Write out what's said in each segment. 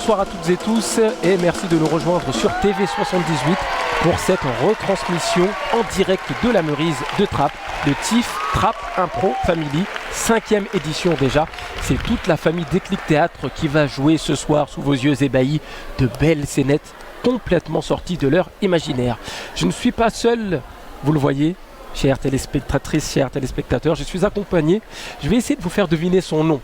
bonsoir à toutes et tous et merci de nous rejoindre sur TV78 pour cette retransmission en direct de la Meurise de Trappes, de TIFF Trappes Impro Family, 5e édition déjà. C'est toute la famille Déclic Théâtre qui va jouer ce soir sous vos yeux ébahis de belles scénettes complètement sorties de leur imaginaire. Je ne suis pas seul, vous le voyez, chères téléspectatrices, chers téléspectateurs, je suis accompagné. Je vais essayer de vous faire deviner son nom.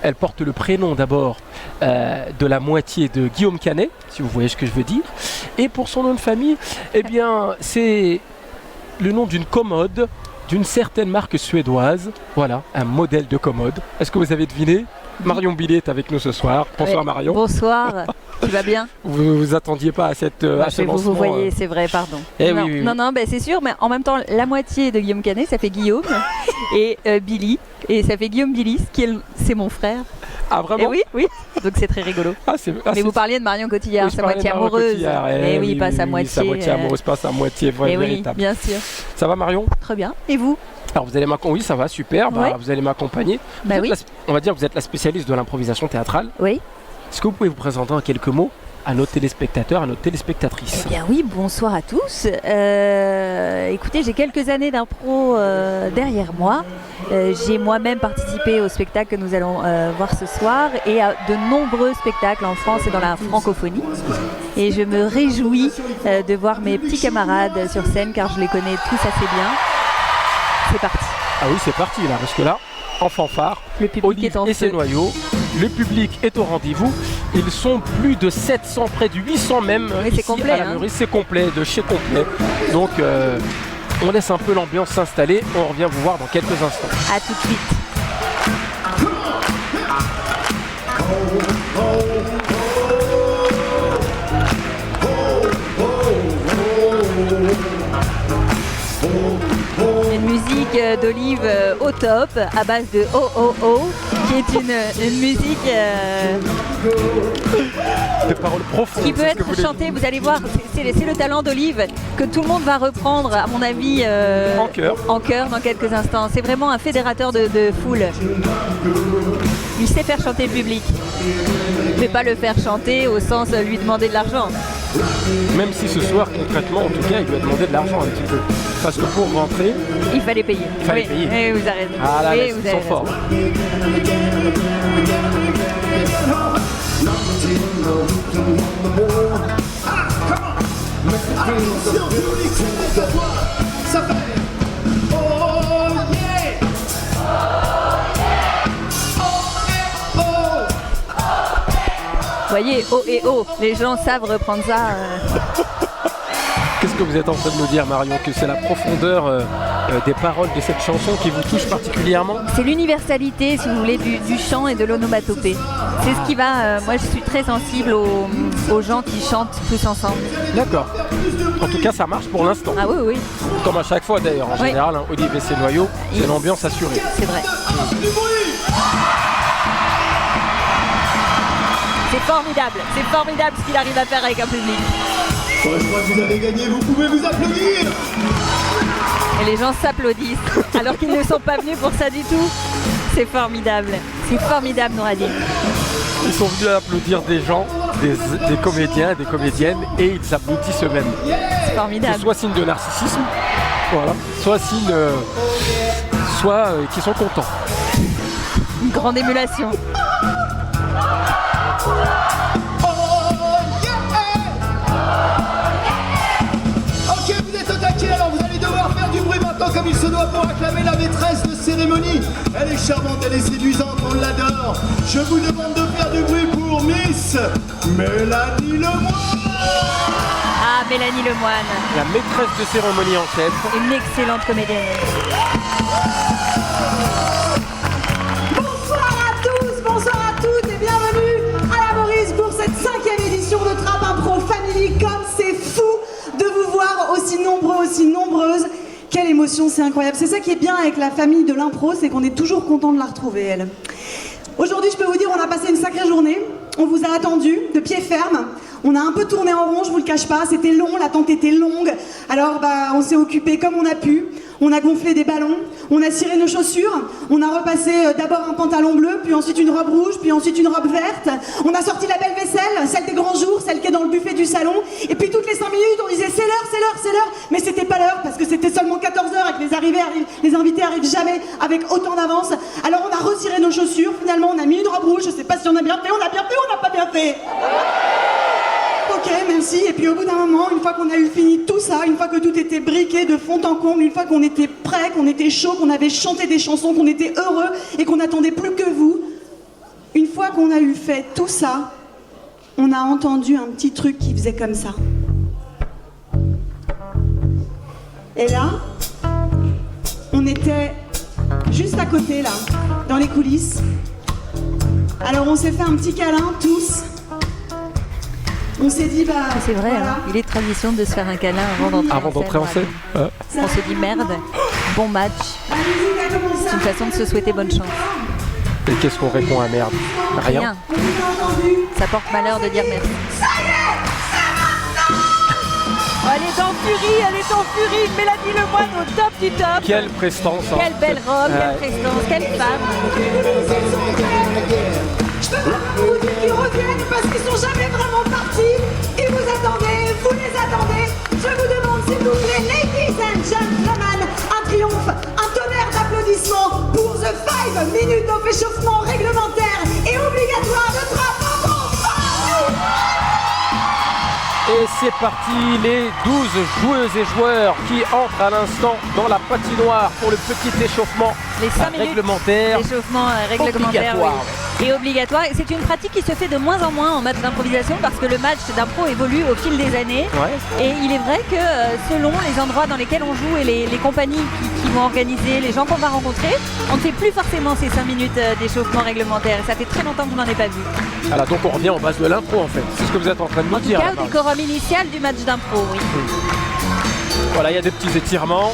Elle porte le prénom d'abord de la moitié de Guillaume Canet, si vous voyez ce que je veux dire. Et pour son nom de famille, eh bien, c'est le nom d'une commode d'une certaine marque suédoise. Voilà, un modèle de commode. Est-ce que vous avez deviné ? Marion Billet est avec nous ce soir. Bonsoir oui, Marion. Bonsoir, tu vas bien ? Vous vous attendiez pas à cette à ce lancement, vous voyez, c'est vrai, pardon. Non, oui. Non, ben, c'est sûr, mais en même temps, la moitié de Guillaume Canet, ça fait Guillaume et Billy, et ça fait Guillaume Billy, c'est mon frère. Ah vraiment ? Et oui, donc c'est très rigolo. Mais vous parliez de Marion Cotillard, sa moitié amoureuse. Et oui, pas sa moitié. Sa moitié amoureuse, pas sa moitié véritable. Oui, bien sûr. Ça va Marion ? Très bien. Et vous ? Alors vous allez m'accompagner, oui ça va, super, vous allez m'accompagner. On va dire que vous êtes la spécialiste de l'improvisation théâtrale. Oui. Est-ce que vous pouvez vous présenter en quelques mots à nos téléspectateurs, à nos téléspectatrices ? Eh bien oui, bonsoir à tous. Écoutez, j'ai quelques années d'impro derrière moi. J'ai moi-même participé au spectacle que nous allons voir ce soir et à de nombreux spectacles en France et dans la francophonie. Et je me réjouis de voir mes petits camarades sur scène car je les connais tous assez bien. C'est parti. Ah oui, c'est parti là, parce que là, en fanfare, le public Olive est en et ses noyaux, le public est au rendez-vous. Ils sont plus de 700, près de 800 même. Oui, ici c'est complet. À la Meurise, c'est complet, de chez complet. Donc, on laisse un peu l'ambiance s'installer. On revient vous voir dans quelques instants. À tout de suite. Une musique d'Olive au top, à base de Oh Oh Oh, qui est une musique de paroles profondes. Qui peut être chantée, vous allez voir, c'est le talent d'Olive que tout le monde va reprendre, à mon avis, en chœur dans quelques instants. C'est vraiment un fédérateur de foule. Il sait faire chanter le public, mais pas le faire chanter au sens lui demander de l'argent. Même si ce soir, concrètement, en tout cas, il lui a demandé de l'argent un petit peu. Parce que pour rentrer, il fallait payer. Il fallait payer. Et vous avez raison. Ah là, ils sont forts. Vous voyez, oh et oh, les gens savent reprendre ça. Qu'est-ce que vous êtes en train de nous dire, Marion ? Que c'est la profondeur des paroles de cette chanson qui vous touche particulièrement ? C'est l'universalité, si vous voulez, du chant et de l'onomatopée. C'est ce qui va... moi, je suis très sensible aux gens qui chantent tous ensemble. D'accord. En tout cas, ça marche pour l'instant. Ah oui. Comme à chaque fois, d'ailleurs. En général, Olive et ses noyaux, c'est l'ambiance assurée. C'est vrai. C'est formidable ce qu'il arrive à faire avec un public. Je crois que vous avez gagné, vous pouvez vous applaudir. Et les gens s'applaudissent alors qu'ils ne sont pas venus pour ça du tout. C'est formidable, Nouradine. Ils sont venus applaudir des gens, des comédiens, des comédiennes, et ils applaudissent eux-mêmes. C'est formidable. C'est soit signe de narcissisme, voilà, soit signe, qu'ils sont contents. Une grande émulation. Ok, vous êtes au taquet, alors vous allez devoir faire du bruit maintenant comme il se doit pour acclamer la maîtresse de cérémonie. Elle est charmante, elle est séduisante, on l'adore. Je vous demande de faire du bruit pour Miss Mélanie Lemoine. Ah, Mélanie Lemoine. La maîtresse de cérémonie en chef. Une excellente comédienne. Bonsoir à toutes et bienvenue à la Meurise pour cette 5e édition de Trappes Impro Family. Comme c'est fou de vous voir aussi nombreux, aussi nombreuses. Quelle émotion, c'est incroyable. C'est ça qui est bien avec la famille de l'impro, c'est qu'on est toujours content de la retrouver, elle. Aujourd'hui, je peux vous dire, on a passé une sacrée journée. On vous a attendu de pied ferme. On a un peu tourné en rond, je vous le cache pas. C'était long, l'attente était longue. Alors, on s'est occupé comme on a pu. On a gonflé des ballons, on a ciré nos chaussures, on a repassé d'abord un pantalon bleu, puis ensuite une robe rouge, puis ensuite une robe verte. On a sorti la belle vaisselle, celle des grands jours, celle qui est dans le buffet du salon. Et puis toutes les 5 minutes, on disait c'est l'heure, c'est l'heure, c'est l'heure. Mais c'était pas l'heure parce que c'était seulement 14h et que les invités arrivent jamais avec autant d'avance. Alors on a retiré nos chaussures, finalement on a mis une robe rouge, je sais pas si on a bien fait, on a bien fait, on n'a pas bien fait. Ok, merci. Et puis au bout d'un moment, une fois qu'on a eu fini tout ça, une fois que tout était briqué de fond en comble, une fois qu'on était prêt, qu'on était chaud, qu'on avait chanté des chansons, qu'on était heureux et qu'on n'attendait plus que vous, une fois qu'on a eu fait tout ça, on a entendu un petit truc qui faisait comme ça. Et là, on était juste à côté, là, dans les coulisses. Alors on s'est fait un petit câlin, tous. On s'est dit, bah... C'est vrai, voilà. hein. Il est tradition de se faire un câlin avant d'entrer en scène. Ouais. On se dit merde, bon match. La musique a commencé. C'est une façon de se souhaiter bonne chance. Et qu'est-ce qu'on répond à merde? Rien. On a entendu. Ça porte malheur de dire merci. Oh, elle est en furie, elle est en furie. Mélanie Lemoine au top du top. Quelle prestance. Hein. Quelle belle robe, quelle prestance, quelle femme. Je peux pas vous dire qu'ils reviennent parce qu'ils sont jamais vraiment partis. Ils vous attendez, vous les attendez. Je vous demande s'il vous plaît, ladies and gentlemen, un triomphe, un tonnerre d'applaudissements pour The 5 minutes of échauffement réglementaire et obligatoire de Trappe un Pro Family. Et c'est parti, les 12 joueuses et joueurs qui entrent à l'instant dans la patinoire pour le petit échauffement Les 5 minutes réglementaire. d'échauffement réglementaire, Obligatoire. oui. Et obligatoire. C'est une pratique qui se fait de moins en moins en match d'improvisation parce que le match d'impro évolue au fil des années. Ouais. Et il est vrai que selon les endroits dans lesquels on joue et les compagnies qui vont organiser, les gens qu'on va rencontrer, on ne fait plus forcément ces 5 minutes d'échauffement réglementaire. Et ça fait très longtemps que je n'en ai pas vu. Voilà, donc on revient en base de l'impro en fait. C'est ce que vous êtes en train de nous En tout dire. cas, là, au Marie. décorum initial du match d'impro, oui. Voilà, il y a des petits étirements.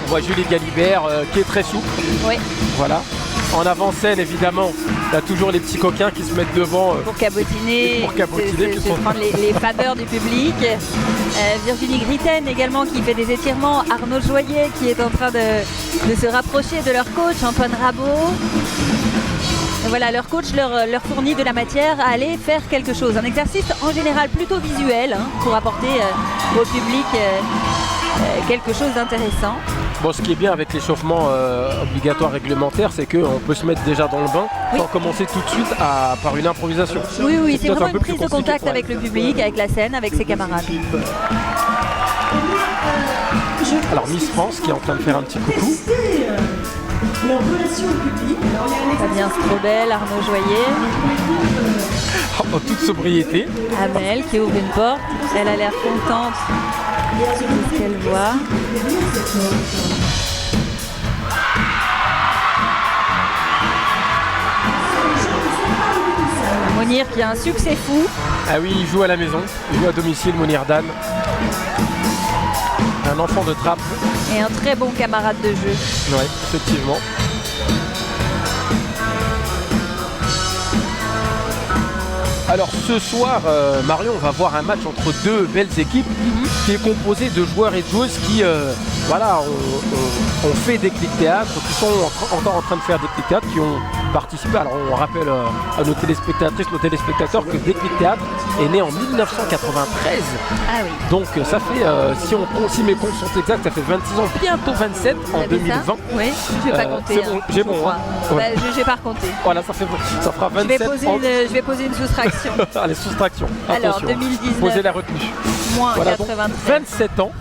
On voit Julie Galibert qui est très souple. Oui, Voilà. En avant-scène, évidemment, il y a toujours les petits coquins qui se mettent devant. pour cabotiner, Pour cabotiner, qui se sont- prendre les faveurs du public. Virginie Gritten également qui fait des étirements. Arnaud Joyer qui est en train de se rapprocher de leur coach, Antoine Rabot. Et voilà, leur coach leur fournit de la matière à aller faire quelque chose. Un exercice en général plutôt visuel hein, pour apporter au public quelque chose d'intéressant. Bon, ce qui est bien avec l'échauffement obligatoire réglementaire, c'est qu'on peut se mettre déjà dans le bain Oui. sans commencer tout de suite par une improvisation. Oui, oui, c'est peut-être vraiment un peu une plus prise de compliqué, contact ouais. avec le public, avec la scène, avec ses camarades. Alors Miss France qui est en train de faire un petit coucou. Leur relation au public. Alors, il y a un Fabien Strobel, Arnaud Joyer, En toute sobriété. Amel qui ouvre une porte. Elle a l'air contente de ce qu'elle voit. Monir qui a un succès fou. Ah oui, il joue à la maison. Il joue à domicile, Mounir Dan. Un enfant de trappe. Et un très bon camarade de jeu. Oui, effectivement. Alors ce soir, Marion, on va voir un match entre deux belles équipes qui est composé de joueurs et de joueuses qui voilà, ont fait Déclic Théâtre, qui sont encore en train de faire Déclic Théâtre, qui ont participé. Alors on rappelle à nos téléspectatrices, nos téléspectateurs que Déclic Théâtre est né en 1993. Ah oui. Donc ça fait, si mes comptes sont exacts, ça fait 26 ans, bientôt 27 Vous en avez ça 2020. Oui, je vais pas compter. c'est bon, hein, j'ai je bon, crois. hein. Ouais. Bah, je vais pas recompter. Voilà, ça fera 27 Je vais poser une soustraction. Allez, soustraction. Alors, Attention. 2019. Posez la retenue. Moins Voilà, donc 93. 27 ans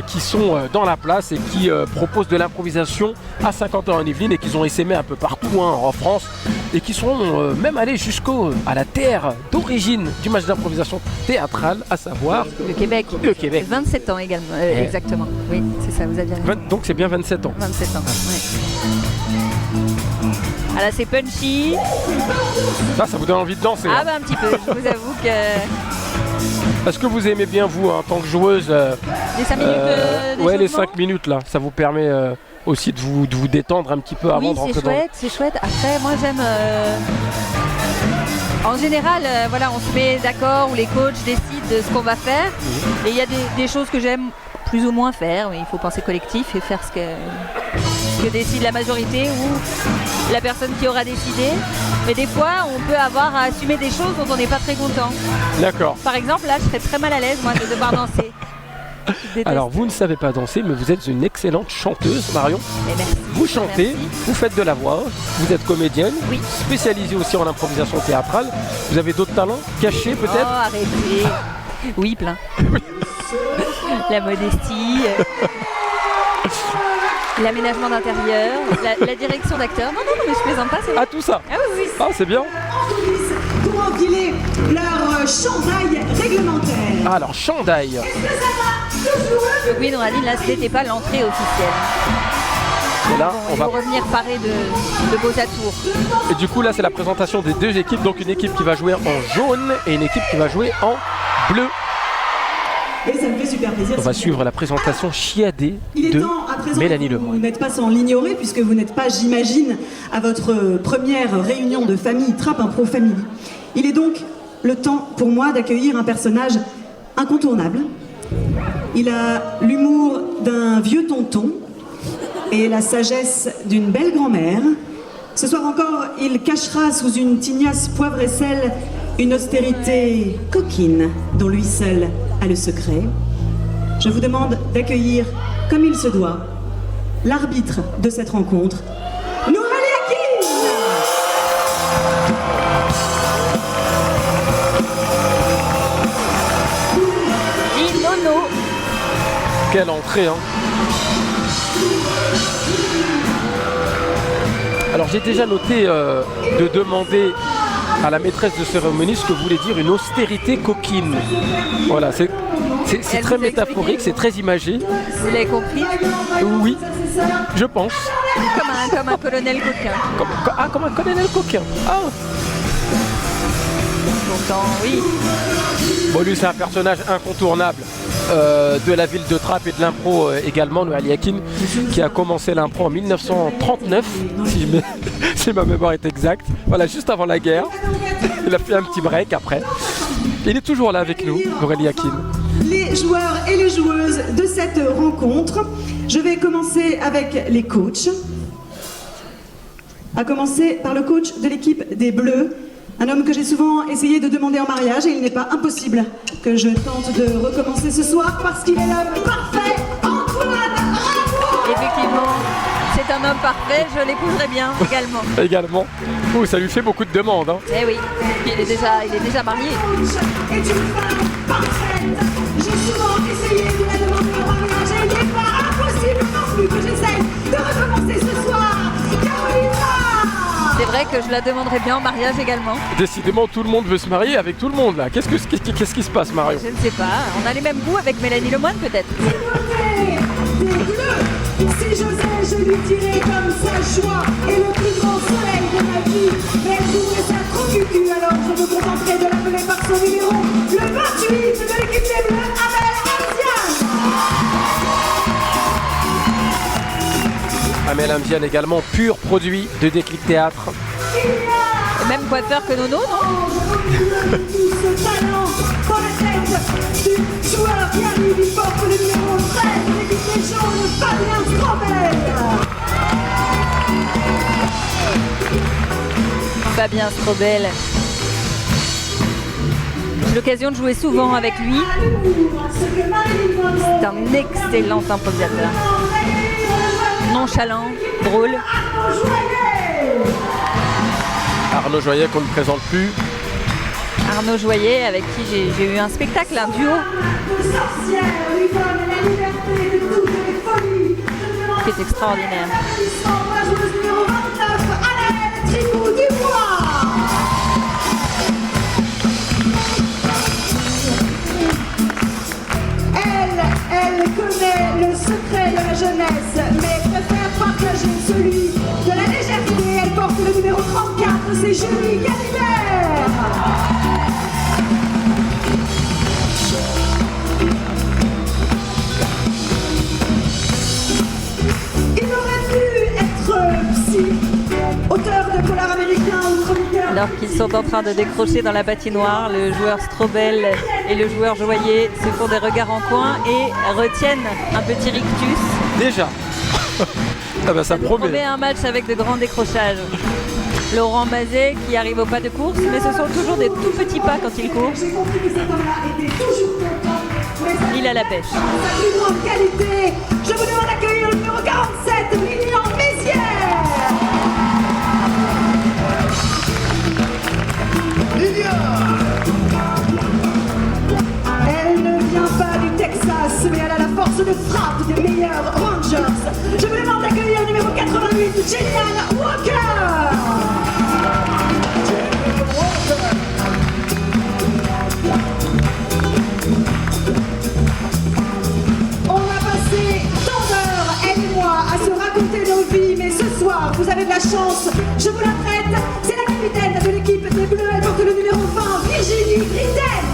qui sont dans la place et qui proposent de l'improvisation à 50 ans en Yvelines et qu'ils ont essaimé un peu partout hein, en France et qui sont même allés jusqu'à la terre d'origine du match d'improvisation théâtrale, à savoir Le Québec. le Québec. 27 ans également, exactement. Oui, c'est ça, vous avez raison. Donc c'est bien 27 ans. 27 ans, oui. Ah là, c'est punchy. Ça vous donne envie de danser. Ah hein. bah un petit peu, je vous avoue que Est-ce que vous aimez bien, vous, en tant que joueuse, les 5 minutes ouais, les d'échauffement. 5 minutes là, ça vous permet aussi de vous détendre un petit peu avant Oui, de rentrer c'est dans chouette, c'est chouette. Après, moi j'aime... En général, voilà, on se met d'accord où les coachs décident de ce qu'on va faire. Et il y a des choses que j'aime plus ou moins faire, mais il faut penser collectif et faire ce que décide la majorité ou la personne qui aura décidé. Mais des fois, on peut avoir à assumer des choses dont on n'est pas très content. D'accord. Par exemple, là, je serais très mal à l'aise, moi, de devoir danser. Je déteste. Alors, vous ne savez pas danser, mais vous êtes une excellente chanteuse, Marion. Mais merci. Vous chantez, Merci. vous faites de la voix, vous êtes comédienne, Oui. spécialisée aussi en improvisation théâtrale. Vous avez d'autres talents cachés Oh, peut-être? arrêtez. Oui, plein. La modestie, l'aménagement d'intérieur, la direction d'acteur. Non, mais je plaisante pas, c'est vrai. Ah, tout ça. Ah oui. Ah, c'est bien. Pour enfiler leur chandail réglementaire. Ah, alors, chandail. Est-ce que ça va toujours? Donc oui, on a dit là, ce n'était pas l'entrée officielle. Et là, Bon, on ils va... vont revenir parés de beaux atours. Et du coup, là, c'est la présentation des deux équipes. Donc, une équipe qui va jouer en jaune et une équipe qui va jouer en bleu. Et ça me fait super plaisir. On va suivre la présentation chiadée Il est de temps à présent, Mélanie vous Lemoine. n'êtes pas sans l'ignorer puisque vous n'êtes pas, j'imagine, à votre première réunion de famille Trap Impro Family. Il est donc le temps pour moi d'accueillir un personnage incontournable. Il a l'humour d'un vieux tonton et la sagesse d'une belle grand-mère. Ce soir encore, il cachera sous une tignasse poivre et sel une austérité coquine dont lui seul a le secret. Je vous demande d'accueillir, comme il se doit, l'arbitre de cette rencontre, Nouraly Hakim. Dis Nono. Quelle entrée, hein. Alors, j'ai déjà noté de demander à la maîtresse de cérémonie ce que voulait dire une austérité coquine. Voilà, c'est Elle très vous a métaphorique, expliqué. c'est très imagé. Vous l'avez compris? Oui, je pense. Comme un colonel coquin. Comme un colonel coquin. Ah. Pourtant, oui. Bon, lui, c'est un personnage incontournable de la ville de Trappes et de l'impro également, Nouraly Hakim, qui a commencé l'impro en 1939, si ma mémoire est exacte. Voilà, juste avant la guerre. Il a fait un petit break après. Il est toujours là avec nous, Nouraly Hakim. Les joueurs et les joueuses de cette rencontre. Je vais commencer avec les coachs. À commencer par le coach de l'équipe des Bleus. Un homme que j'ai souvent essayé de demander en mariage et il n'est pas impossible que je tente de recommencer ce soir parce qu'il est l'homme parfait, Antoine Rameau. Effectivement, c'est un homme parfait, je l'épouserai bien également. Également. Oh, ça lui fait beaucoup de demandes. Hein. Eh oui, il est déjà marié. Est une femme parfaite. J'ai souvent essayé de la demander en mariage et il n'est pas impossible non plus que j'essaye de recommencer ce soir. Carolina. C'est vrai que je la demanderai bien en mariage également. Décidément, tout le monde veut se marier avec tout le monde là. Qu'est-ce qui se passe, Marion? Je ne sais pas, on a les mêmes goûts avec Mélanie Lemoine peut-être. Des Bleus. Si j'osais, je lui dirais comme sa joie et le plus grand soleil de ma vie. Mais elle trouverait ça trop cucu, alors je me contenterai de l'appeler par son numéro, le 28 de l'équipe des Bleus, Amel Amzian. Amel Amzian également, pur produit de Déclic Théâtre. Et même coiffeur que Nono, non? Tout ce talent dans la tête du joueur qui arrive, il porte le numéro 13 de l'équipe des jaunes, Fabien Strobel. Fabien Strobel. J'ai l'occasion de jouer souvent avec lui. C'est un excellent improvisateur. Nonchalant, drôle. Arnaud Joyet qu'on ne présente plus. Arnaud Joyet avec qui j'ai eu un spectacle, un duo qui est extraordinaire. Elle connaît le secret de la jeunesse, mais préfère partager celui de la légèreté. Elle porte le numéro 34, c'est Julie Galibert. Il aurait pu être psy, auteur de polar américain ou chroniqueur. Alors qu'ils sont en train de décrocher dans la patinoire, le joueur Strobel et le joueur Joyer se font des regards en coin et retiennent un petit rictus. Déjà. Ah bah ça nous promet un match avec de grands décrochages. Laurent Mazet qui arrive au pas de course, mais ce sont toujours des tout petits pas quand il court. J'ai compris que cet homme-là était toujours content. Mais Il a la pêche. sa plus grande qualité, je vous demande d'accueillir le numéro 47, Lilian Mézières. Elle ne vient pas du Texas, mais elle a la force de frappe des meilleurs Rangers. Je vous demande d'accueillir le numéro 88, Gillian Walker. On a passé tant d'heures, elle et moi, à se raconter nos vies, mais ce soir, vous avez de la chance, je vous la prête, c'est la capitaine de l'équipe des Bleus, elle porte le numéro 20, Virginie Gritten.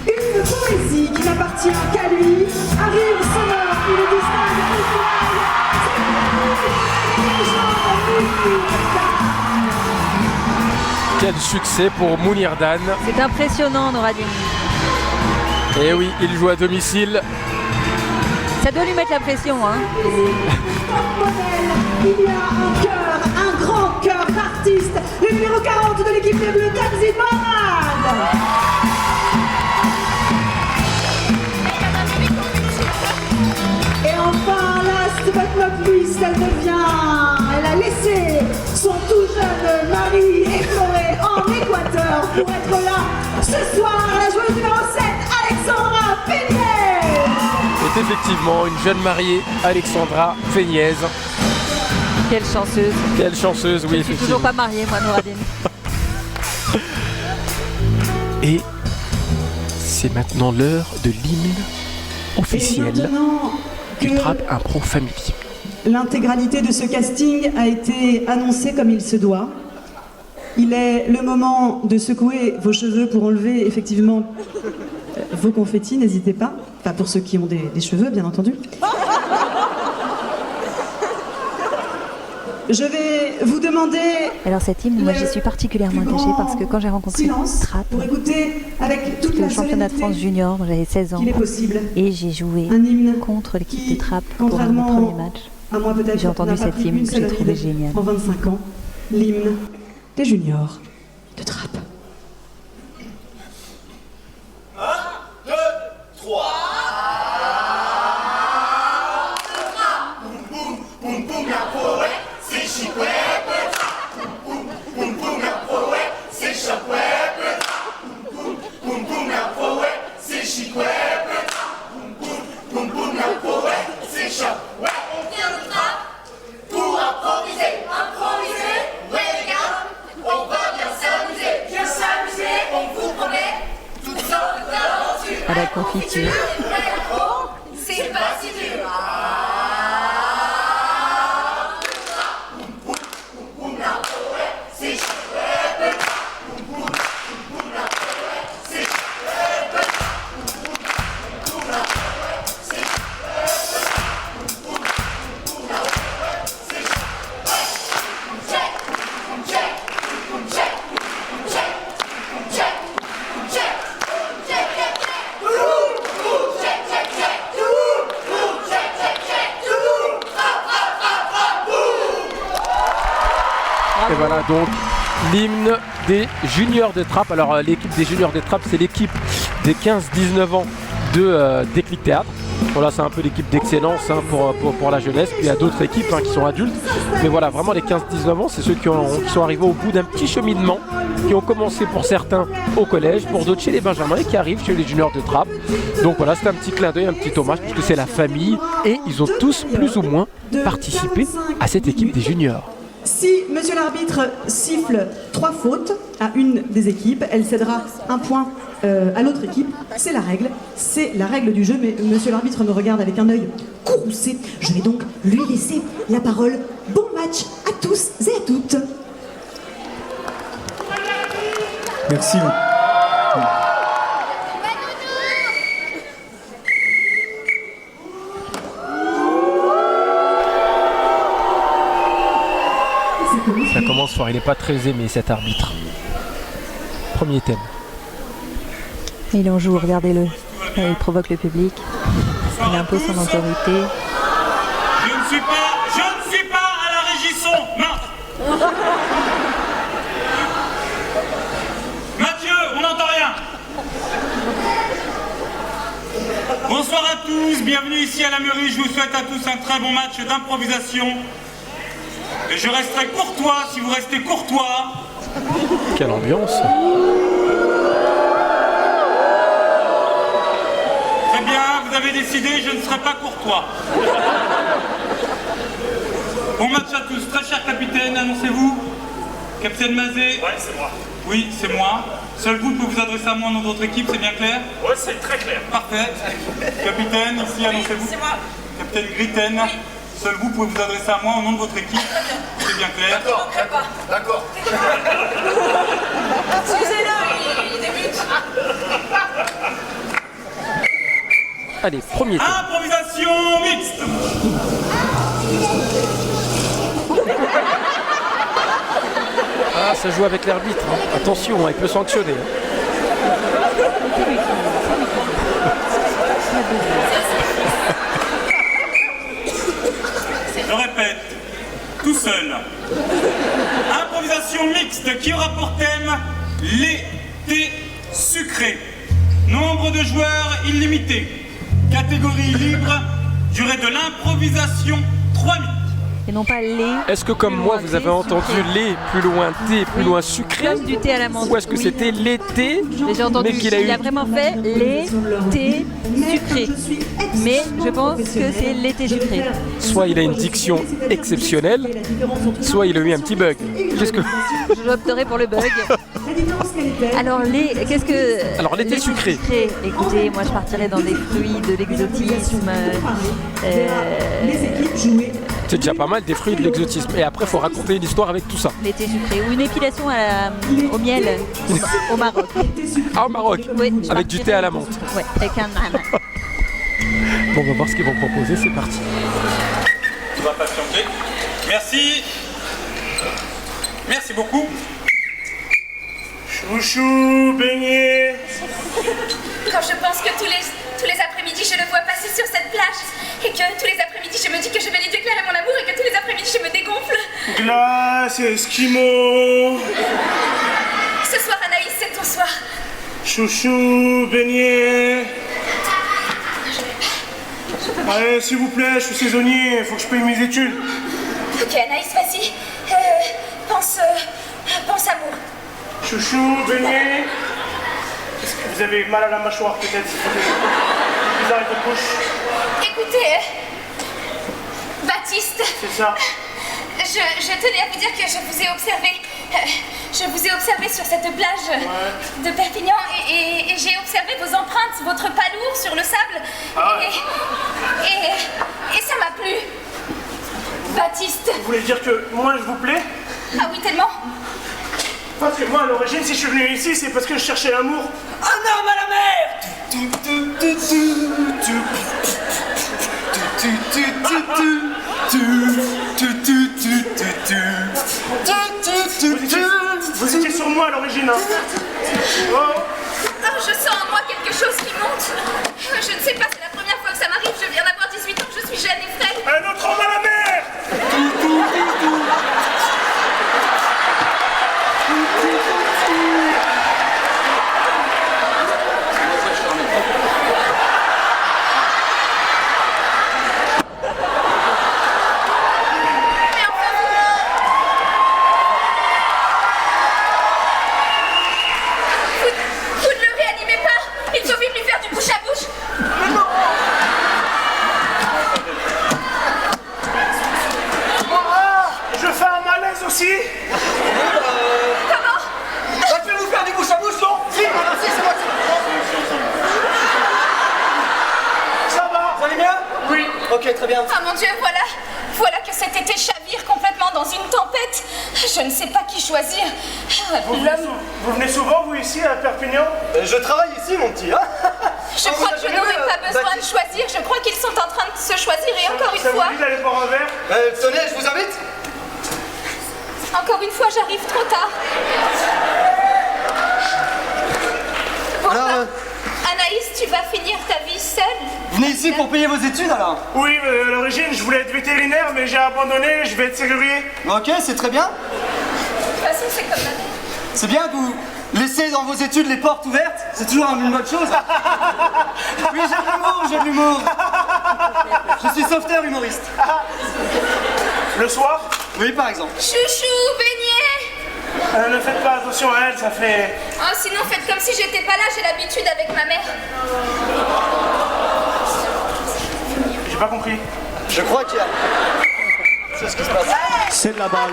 Une poésie qui n'appartient qu'à lui arrive sonore, il est distingue au final. Quel succès pour Mounir Dan. C'est impressionnant, Noradine. Et oui, il joue à domicile. Ça doit lui mettre la pression, hein. Il y a un cœur, un grand cœur d'artiste, le numéro 40 de l'équipe des Bleus, Tanzil Mohamed. Et enfin, last but not least, elle a laissé son tout jeune mari effleuré en Équateur pour être là ce soir, la joueuse numéro 7, Alexandra Peignet. C'est effectivement une jeune mariée, Alexandra Feignaise. Quelle chanceuse. Quelle chanceuse, oui, Je suis effectivement. toujours pas mariée, moi, Noradine. Et c'est maintenant l'heure de l'hymne officiel du Trap Impro Family. L'intégralité de ce casting a été annoncée comme il se doit. Il est le moment de secouer vos cheveux pour enlever effectivement vos confettis, n'hésitez pas. Enfin, pour ceux qui ont des cheveux, bien entendu. Je vais vous demander... Alors cette hymne, moi j'y suis particulièrement attachée parce que quand j'ai rencontré Trap, pour écouter avec toute c'était la le championnat de France solennité junior, j'avais 16 ans. qu'il est possible. Et j'ai joué Un hymne contre l'équipe qui, de Trap pour mon contrairement premier match. à moi peut-être, J'ai entendu n'a pas cette pris hymne une que j'ai seule trouvée ride géniale. En 25 ans, l'hymne des juniors de Trap. À la confiture. C'est pas si dur. Et voilà donc l'hymne des juniors de Trap. Alors l'équipe des juniors de Trap, c'est l'équipe des 15-19 ans de Déclic Théâtre. Voilà, c'est un peu l'équipe d'excellence hein, pour la jeunesse. Puis il y a d'autres équipes hein, qui sont adultes. Mais voilà, vraiment les 15-19 ans, c'est ceux qui sont arrivés au bout d'un petit cheminement, qui ont commencé pour certains au collège, pour d'autres chez les Benjamins et qui arrivent chez les juniors de Trap. Donc voilà, c'est un petit clin d'œil, un petit hommage, puisque c'est la famille. Et ils ont tous plus ou moins participé à cette équipe des juniors. Si monsieur l'arbitre siffle 3 fautes à une des équipes, elle cédera un point à l'autre équipe. C'est la règle du jeu, mais monsieur l'arbitre me regarde avec un œil courroucé. Je vais donc lui laisser la parole. Bon match à tous et à toutes. Merci. Ça commence fort, il n'est pas très aimé cet arbitre. Premier thème. Il en joue, regardez-le. Il provoque le public. Il impose son autorité. Je ne suis pas à la régie son. Non. Mathieu, on n'entend rien. Bonsoir à tous, bienvenue ici à la Meurie. Je vous souhaite à tous un très bon match d'improvisation. Et je resterai courtois si vous restez courtois. Quelle ambiance! Très bien, vous avez décidé, je ne serai pas courtois. Bon match à tous, très cher capitaine, annoncez-vous. Capitaine Mazet. Ouais, c'est moi. Oui, c'est moi. Seul vous pouvez vous adresser à moi au nom de votre équipe, c'est bien clair? Ouais, c'est très clair. Parfait. Capitaine, ici, annoncez-vous. C'est moi. Capitaine Gritten. Oui. Seul vous pouvez vous adresser à moi au nom de votre équipe. C'est bien clair. D'accord, d'accord. Excusez-le, il débute. Allez, premier thème. Improvisation mixte. Ah, ça joue avec l'arbitre. Hein. Attention, il peut sanctionner. Hein. Je répète, tout seul. Improvisation mixte qui aura pour thème l'été sucré. Nombre de joueurs illimité. Catégorie libre. Durée de l'improvisation 3 minutes. Et non pas les. Est-ce que comme moi, vous avez entendu les, plus loin thé, plus loin sucré? Comme du thé à la menthe. Ou est-ce que c'était l'été, J'ai entendu, mais qu'il a eu... il a vraiment fait les thés sucrés. Mais je pense que c'est l'été sucré. Soit il a une diction exceptionnelle, soit il a eu un petit bug. Qu'est-ce que... J'opterai pour le bug. Alors l'été sucré. Écoutez, moi je partirais dans des fruits de l'exotisme. C'est déjà pas mal des fruits de l'exotisme. Et après, il faut raconter une histoire avec tout ça. L'été sucré ou une épilation au miel au Maroc. Ah, au Maroc, Oui, avec du thé à la menthe. Ouais, avec un âne. Bon, on va voir ce qu'ils vont proposer, c'est parti. Tu vas patienter. Merci. Merci beaucoup. Chouchou, beignet. Quand je pense que tous les après-midi, je le vois passer sur cette plage, et que tous les après-midi, je me dis que je vais lui déclarer mon amour, et que tous les après-midi, je me dégonfle. Glace, esquimau. Ce soir, Anaïs, c'est ton soir. Chouchou, beignet. Allez, s'il vous plaît, je suis saisonnier, il faut que je paye mes études. Ok, Anaïs, vas-y. Pense amour. Chouchou, beignet. Est-ce que vous avez mal à la mâchoire peut-être? Vous arrêtez de bouche. Écoutez, Baptiste. C'est ça. Je tenais à vous dire que je vous ai observé. Je vous ai observé sur cette plage de Perpignan et j'ai observé vos empreintes, votre pas lourd sur le sable. Ah. Et ça m'a plu. Baptiste. Vous voulez dire que moi je vous plais? Ah oui, tellement. Parce que moi à l'origine, si je suis venu ici, c'est parce que je cherchais l'amour. Un homme à la mer. Vous étiez sur moi à l'origine, hein. Oh. Ah, je sens en moi quelque chose qui monte. Je ne sais pas, c'est la première fois que ça m'arrive. Je viens d'avoir 18 ans, je suis jeune et frêle. Un autre homme à la mer. Mais enfin, vous ne le réanimez pas. Il faut vite lui faire du bouche à bouche. Je fais un malaise aussi. Comment? Je vais vous faire du bouche à bouche, non? Si, c'est moi. Ça va? Vous allez bien? Oui. Ok, très bien. Ah mon Dieu, voilà que cet été chavire complètement dans une tempête. Je ne sais pas qui choisir. L'homme. Vous venez souvent, vous, ici, à Perpignan? Je travaille ici, mon petit, hein. Je crois que je n'aurai pas besoin de choisir. Je crois qu'ils sont en train de se choisir et encore une Ça fois. vous dit d'aller boire un verre? Tenez, je vous invite. En encore une fois, j'arrive trop tard. Bon, Alors, Anaïs, tu vas finir ta vie seule? venez ici pour payer vos études alors? Oui, à l'origine, je voulais être vétérinaire, mais j'ai abandonné, je vais être serrurier. Ok, c'est très bien. De toute façon, c'est comme la vie. C'est bien que vous laissez dans vos études les portes ouvertes, c'est toujours une bonne chose. Oui, j'ai de l'humour. Je suis sauveteur humoriste. Le soir, Oui, par exemple. Chouchou, beignet. ne faites pas attention à elle, ça fait... Oh, sinon, faites comme si j'étais pas là, j'ai l'habitude avec ma mère. J'ai pas compris. Je crois qu'il y a... C'est ce qui se passe. C'est de la balle.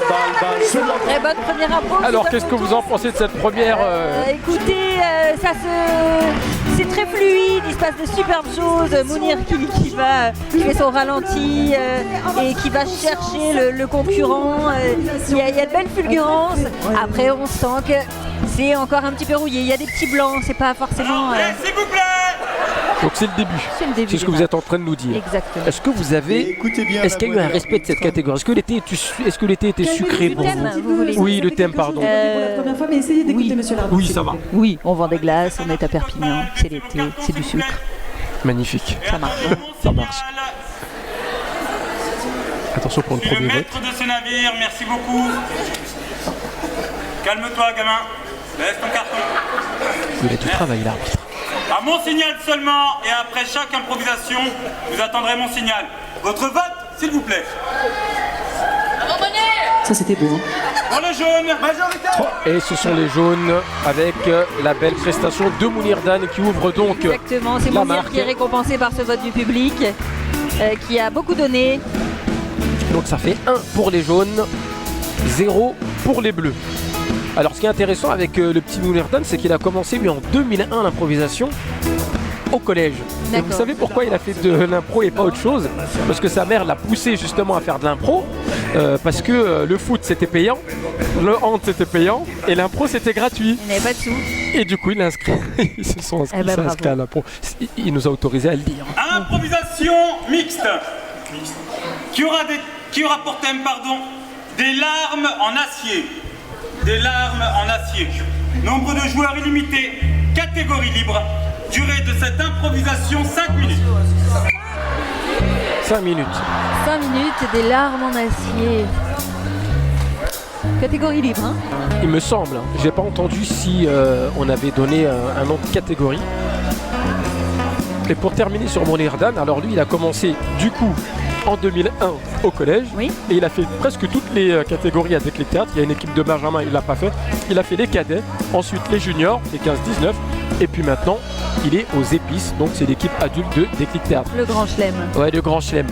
Très bonne première impro. Alors, qu'est-ce que vous en pensez de cette première Écoutez, c'est très fluide, il se passe de superbes choses. Mounir qui fait son ralenti et qui va chercher le concurrent. Il y a de belles fulgurances. Après, on sent que c'est encore un petit peu rouillé. Il y a des petits blancs, c'est pas forcément. S'il vous plaît. Donc c'est le début. C'est le début. C'est ce que vous êtes en train de nous dire. Exactement. Est-ce que vous avez... Écoutez bien. Est-ce qu'il y a eu un respect de cette catégorie? Est-ce que l'été était sucré pour thème, vous? vous voulez dire? Oui, le thème, pardon. Pour la première fois, mais essayez d'écouter Monsieur Lardon. Oui, ça va. Oui, on vend des glaces, on est à Perpignan, c'est l'été, c'est du sucre. Magnifique. Ça marche. Ça marche. Attention pour le Je suis le premier vote. maître de ce navire, merci beaucoup. Calme-toi, gamin. Laisse ton carton. Il a du travail, l'arbitre. À mon signal seulement, et après chaque improvisation, vous attendrez mon signal. Votre vote, s'il vous plaît. Ça, c'était beau. Hein. Pour le jaune, majoritaire. Et ce sont les jaunes avec la belle prestation de Mounir Dan qui ouvre donc Exactement, c'est la Mounir marque. qui est récompensé par ce vote du public, qui a beaucoup donné. Donc ça fait 1 pour les jaunes, 0 pour les bleus. Alors ce qui est intéressant avec le petit Mounir Dan, c'est qu'il a commencé lui en 2001 l'improvisation au collège. Et vous D'accord. savez pourquoi il a fait de l'impro et pas autre chose? Parce que sa mère l'a poussé justement à faire de l'impro, parce que le foot c'était payant, le hand c'était payant et l'impro c'était gratuit. Il n'avait pas de sous. Et du coup il a inscrit, ils se sont inscrits, Eh ben, il s'est inscrit à l'impro. Il nous a autorisé à le dire. Improvisation mixte. Qui aura pour thème, des larmes en acier. Des larmes en acier. Nombre de joueurs illimité. Catégorie libre. Durée de cette improvisation 5 minutes. 5 minutes. 5 minutes et des larmes en acier. Catégorie libre, hein? Il me semble, hein. J'ai pas entendu si on avait donné un nom de catégorie. Et pour terminer sur Mounir Dan, alors lui il a commencé du coup en 2001 au collège. Oui. Et il a fait presque toutes les catégories avec les théâtres. Il y a une équipe de Benjamin, il l'a pas fait. Il a fait les cadets, ensuite les juniors, les 15-19. Et puis maintenant, il est aux épices, donc c'est l'équipe adulte de Déclic Théâtre. Le grand chelem. Ouais, le grand chelem.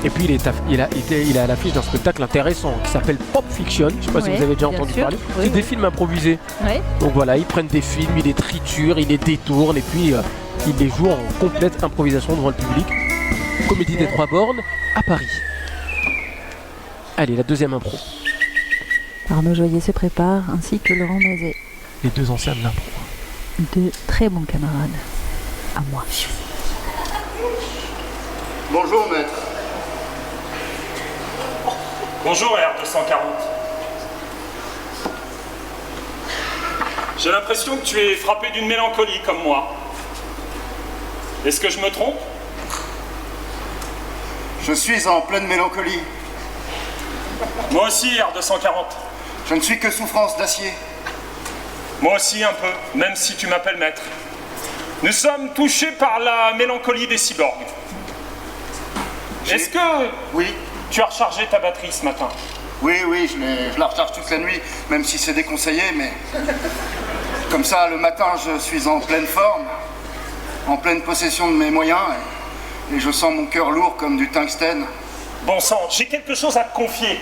Et puis il est à l'affiche d'un spectacle intéressant qui s'appelle Pop Fiction. Je sais pas si Ouais, vous avez déjà bien entendu sûr. parler. Oui, C'est oui. des films improvisés. Ouais. Donc voilà, ils prennent des films, ils les triturent, ils les détournent et puis ils les jouent en complète improvisation devant le public. Comédie des Trois Bornes à Paris. Allez, la deuxième impro. Arnaud Joyer se prépare, ainsi que Laurent Mazet. Les deux anciens de l'impro. Deux très bons camarades. À moi. Bonjour maître. Bonjour R240. J'ai l'impression que tu es frappé d'une mélancolie comme moi. Est-ce que je me trompe? Je suis en pleine mélancolie. Moi aussi R240. Je ne suis que souffrance d'acier. Moi aussi un peu, même si tu m'appelles maître. Nous sommes touchés par la mélancolie des cyborgs. Est-ce que Oui, tu as rechargé ta batterie ce matin? oui, je la recharge toute la nuit, même si c'est déconseillé, mais... Comme ça, le matin, je suis en pleine forme, en pleine possession de mes moyens, et je sens mon cœur lourd comme du tungstène. Bon sang, j'ai quelque chose à te confier,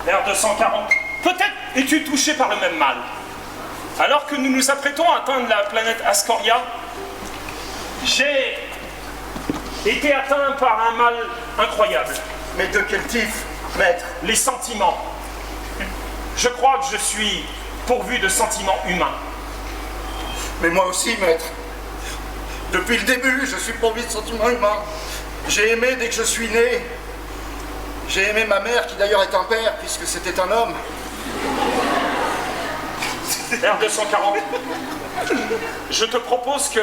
R240. Peut-être es-tu touché par le même mal. Alors que nous nous apprêtons à atteindre la planète Ascoria, j'ai été atteint par un mal incroyable. Mais de quel type, maître? Les sentiments. Je crois que je suis pourvu de sentiments humains. Mais moi aussi, maître. Depuis le début, je suis pourvu de sentiments humains. J'ai aimé dès que je suis né. J'ai aimé ma mère, qui d'ailleurs est un père, puisque c'était un homme. R240, je te propose que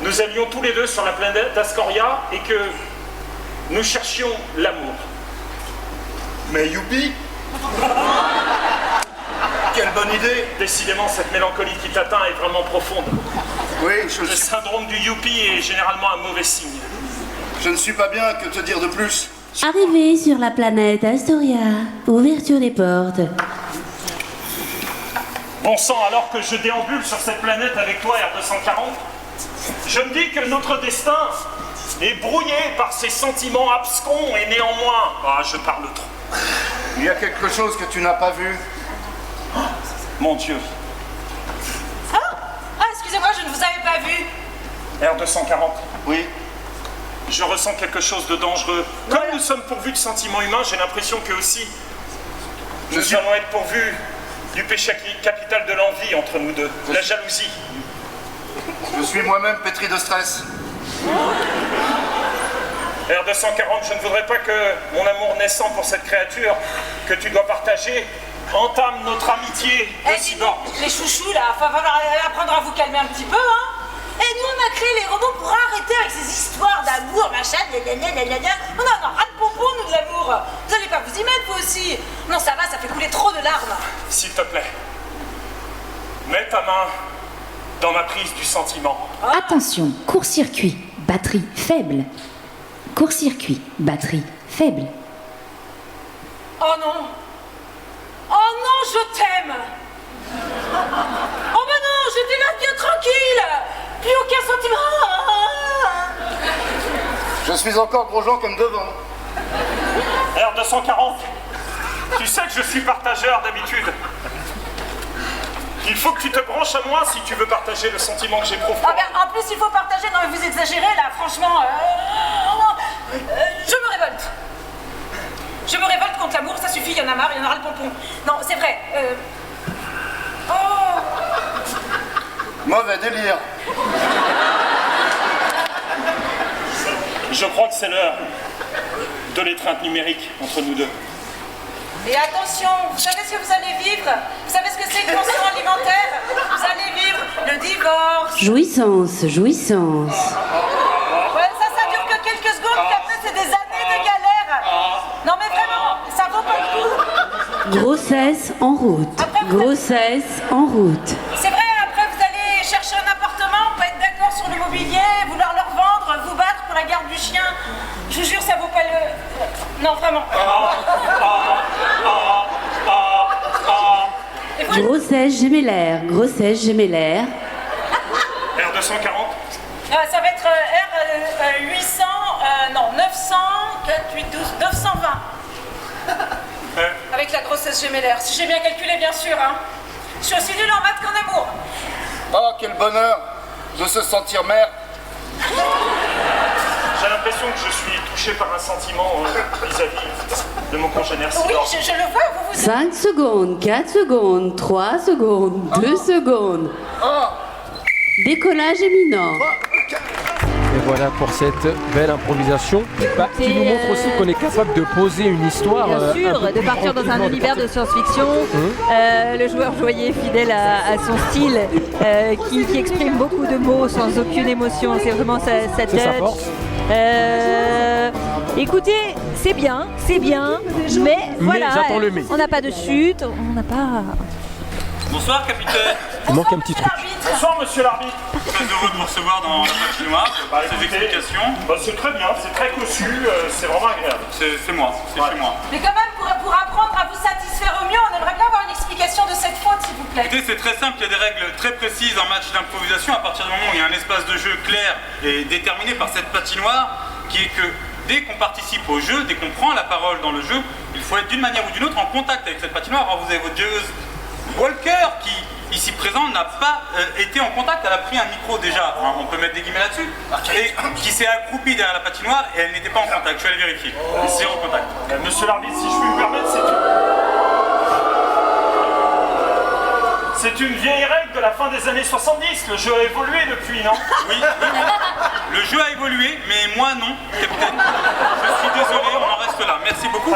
nous allions tous les deux sur la planète Ascoria et que nous cherchions l'amour. Mais youpi! Quelle bonne idée! Décidément, cette mélancolie qui t'atteint est vraiment profonde. Oui, Le syndrome du youpi est généralement un mauvais signe. je ne suis pas bien, que te dire de plus? Arrivé sur la planète Astoria, ouverture des portes. Bon sang, alors que je déambule sur cette planète avec toi, R240, je me dis que notre destin est brouillé par ces sentiments abscons et néanmoins... Ah, je parle trop. Il y a quelque chose que tu n'as pas vu. Mon Dieu. Ah, excusez-moi, je ne vous avais pas vu. R240. Oui. Je ressens quelque chose de dangereux. Comme nous sommes pourvus de sentiments humains, j'ai l'impression que aussi nous allons être pourvus du péché capital de l'envie entre nous deux, la jalousie. Je suis moi-même pétri de stress. R240, je ne voudrais pas que mon amour naissant pour cette créature que tu dois partager entame notre amitié de si bas. Les chouchous, là, va falloir apprendre à vous calmer un petit peu, hein. Et nous, on a créé les robots pour arrêter avec ces histoires d'amour, machin, gna. On en a ras de pompon, nous, de l'amour. Vous allez pas vous y mettre, vous aussi. Non, ça va, ça fait couler trop de larmes. S'il te plaît, mets ta main dans ma prise du sentiment. Attention, court-circuit, batterie faible. Court-circuit, batterie faible. Oh non. Oh non, je t'aime. Oh ben non, j'étais là bien tranquille. Plus aucun sentiment. Je suis encore gros gens comme devant. R240, tu sais que je suis partageur d'habitude. Il faut que tu te branches à moi si tu veux partager le sentiment que j'éprouve. Ah ben, en plus, il faut partager. Non, mais vous exagérez là, franchement. Je me révolte. Je me révolte contre l'amour, ça suffit, il y en a marre, il y en aura le pompon. Non, c'est vrai. Oh. Mauvais délire. Je crois que c'est l'heure de l'étreinte numérique entre nous deux. Et attention, vous savez ce que vous allez vivre? Vous savez ce que c'est une pension alimentaire? Vous allez vivre le divorce. Jouissance, jouissance. Ouais, ça dure que quelques secondes, puis après c'est des années de galère. Non mais vraiment, ça vaut pas le coup. Grossesse en route. Grossesse en route. C'est vrai, après vous allez chercher un appartement, pas être d'accord sur le mobilier, vouloir le revendre, vous battre pour la garde du chien. Je vous jure, ça vaut pas le... Non, vraiment. Grossesse gémellaire, grossesse gémellaire. R240. Ça va être R800, non, 900, 4, 8, 12, 920. Avec la grossesse gémellaire, si j'ai bien calculé, bien sûr. Hein. Je suis aussi nulle en maths qu'en amour. Oh, quel bonheur de se sentir mère. J'ai l'impression que je suis touché par un sentiment vis-à-vis de mon congénère. Oui, je le vois, vous 5 secondes, 4 secondes, 3 secondes, 2 secondes. Décollage imminent. Et voilà pour cette belle improvisation qui nous montre aussi qu'on est capable de poser une histoire. Bien sûr, un peu de plus partir dans un tranquillement, univers de science-fiction. Le joueur joyeux fidèle à son style, qui exprime beaucoup de mots sans aucune émotion. C'est vraiment sa C'est sa touch. force. Écoutez, c'est bien, mais voilà, j'attends le mais. on n'a pas de chute, on n'a pas... Bonsoir, capitaine. Il manque un petit truc. Bonsoir, monsieur l'arbitre. Très heureux de vous recevoir dans la patinoire. Ces explications. C'est très bien, c'est très cossu, c'est vraiment agréable. C'est moi, c'est chez moi. Mais quand même, pour apprendre à vous satisfaire au mieux, on aimerait bien avoir une explication de cette faute, s'il vous plaît. Écoutez, c'est très simple, il y a des règles très précises en match d'improvisation. À partir du moment où il y a un espace de jeu clair et déterminé par cette patinoire, qui est que dès qu'on participe au jeu, dès qu'on prend la parole dans le jeu, il faut être d'une manière ou d'une autre en contact avec cette patinoire. Alors vous avez votre dieuse Walker qui, ici présent, n'a pas été en contact. Elle a pris un micro déjà, hein, on peut mettre des guillemets là-dessus, et qui s'est accroupie derrière la patinoire et elle n'était pas en contact. Je suis allé vérifier. Zéro contact. Monsieur l'arbitre, si je puis me permettre, c'est une vieille règle de la fin des années 70. Le jeu a évolué depuis, non? Oui. Le jeu a évolué, mais moi non, capitaine. Je suis désolé, on en reste cela. Merci beaucoup.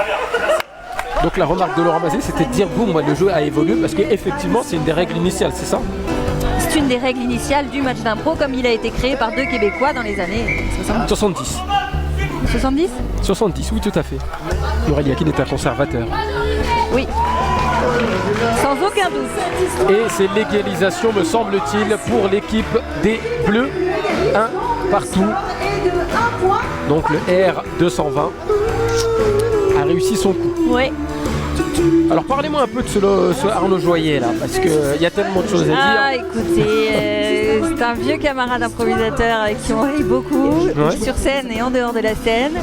Donc la remarque de Laurent Mazet, c'était de dire bon, moi, le jeu a évolué parce qu'effectivement c'est une des règles initiales, c'est ça? C'est une des règles initiales du match d'impro comme il a été créé par 2 Québécois dans les années 70. 70 70, oui, tout à fait. Laurel Yakin est un conservateur. Oui. Sans aucun doute. Et c'est l'égalisation, me semble-t-il, pour l'équipe des Bleus. 1 partout. Donc le R220 a réussi son coup. Oui. Alors parlez-moi un peu de ce Arnaud Joyer là, parce qu'il y a tellement de choses à dire. Ah écoutez, c'est un vieux camarade improvisateur avec qui on rit beaucoup, sur scène et en dehors de la scène.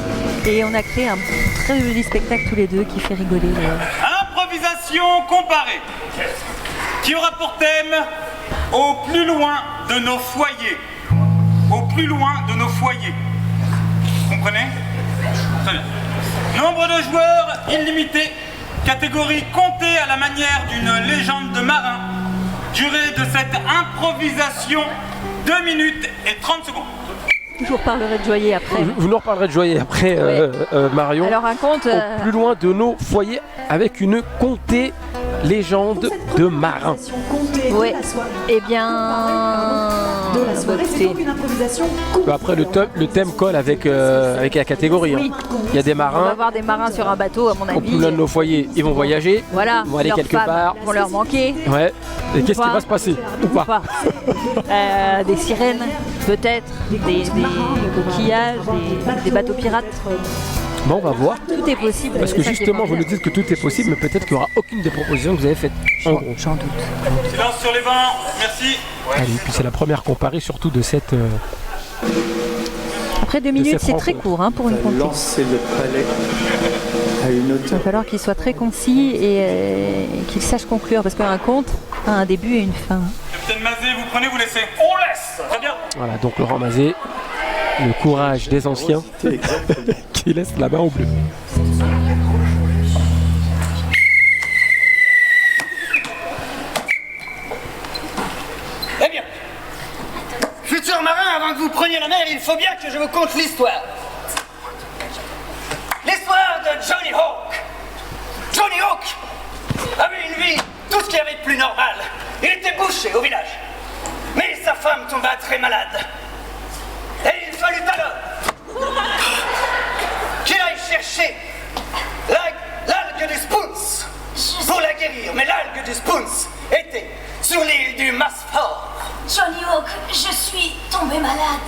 Et on a créé un très joli spectacle tous les deux qui fait rigoler. Improvisation comparée, qui aura pour thème au plus loin de nos foyers. Au plus loin de nos foyers. Vous comprenez? Très bien. Nombre de joueurs illimité. Catégorie comptée à la manière d'une légende de marin. Durée de cette improvisation 2 minutes et 30 secondes. Je vous reparlerai de Joyer après. Vous nous reparlerez de Joyer après, Marion. Alors un conte... Au plus loin de nos foyers avec une comptée légende de marin. Oui, eh bien... Après le thème colle avec la catégorie. Oui. Il y a des marins. On va avoir des marins sur un bateau à mon avis. Au plus loin de nos foyers, ils vont voyager. Voilà. Ils vont aller quelque part. Vont leur manquer. Ouais. Et qu'est-ce qui va se passer? Ou pas. Des sirènes, peut-être, des coquillages, des bateaux pirates. Bon, on va voir. Tout est possible. Parce que justement, vous nous dites que tout est possible, mais peut-être qu'il n'y aura aucune des propositions que vous avez faites. En gros. J'en doute. Silence sur les bancs, merci. Allez, puis c'est la première comparée surtout de cette... Après 2 minutes, c'est très court pour une comptée. Lancer le palais à une hauteur. Il va falloir qu'il soit très concis et qu'il sache conclure, parce qu'un conte a un début et une fin. Capitaine Mazet, vous prenez, vous laissez? On laisse. Très bien. Voilà, donc Laurent Mazet, le courage des anciens qui laisse la main au bleu. Eh bien, futur marin, avant que vous preniez la mer, il faut bien que je vous conte l'histoire. L'histoire de Johnny Hawk. Johnny Hawk avait une vie, tout ce qu'il y avait de plus normal. Il était boucher au village. Mais sa femme tomba très malade. Et il fallut alors qu'il aille chercher l'algue du Spoons pour la guérir. Mais l'algue du Spoons était sur l'île du Masfort. Johnny Hawk, je suis tombée malade.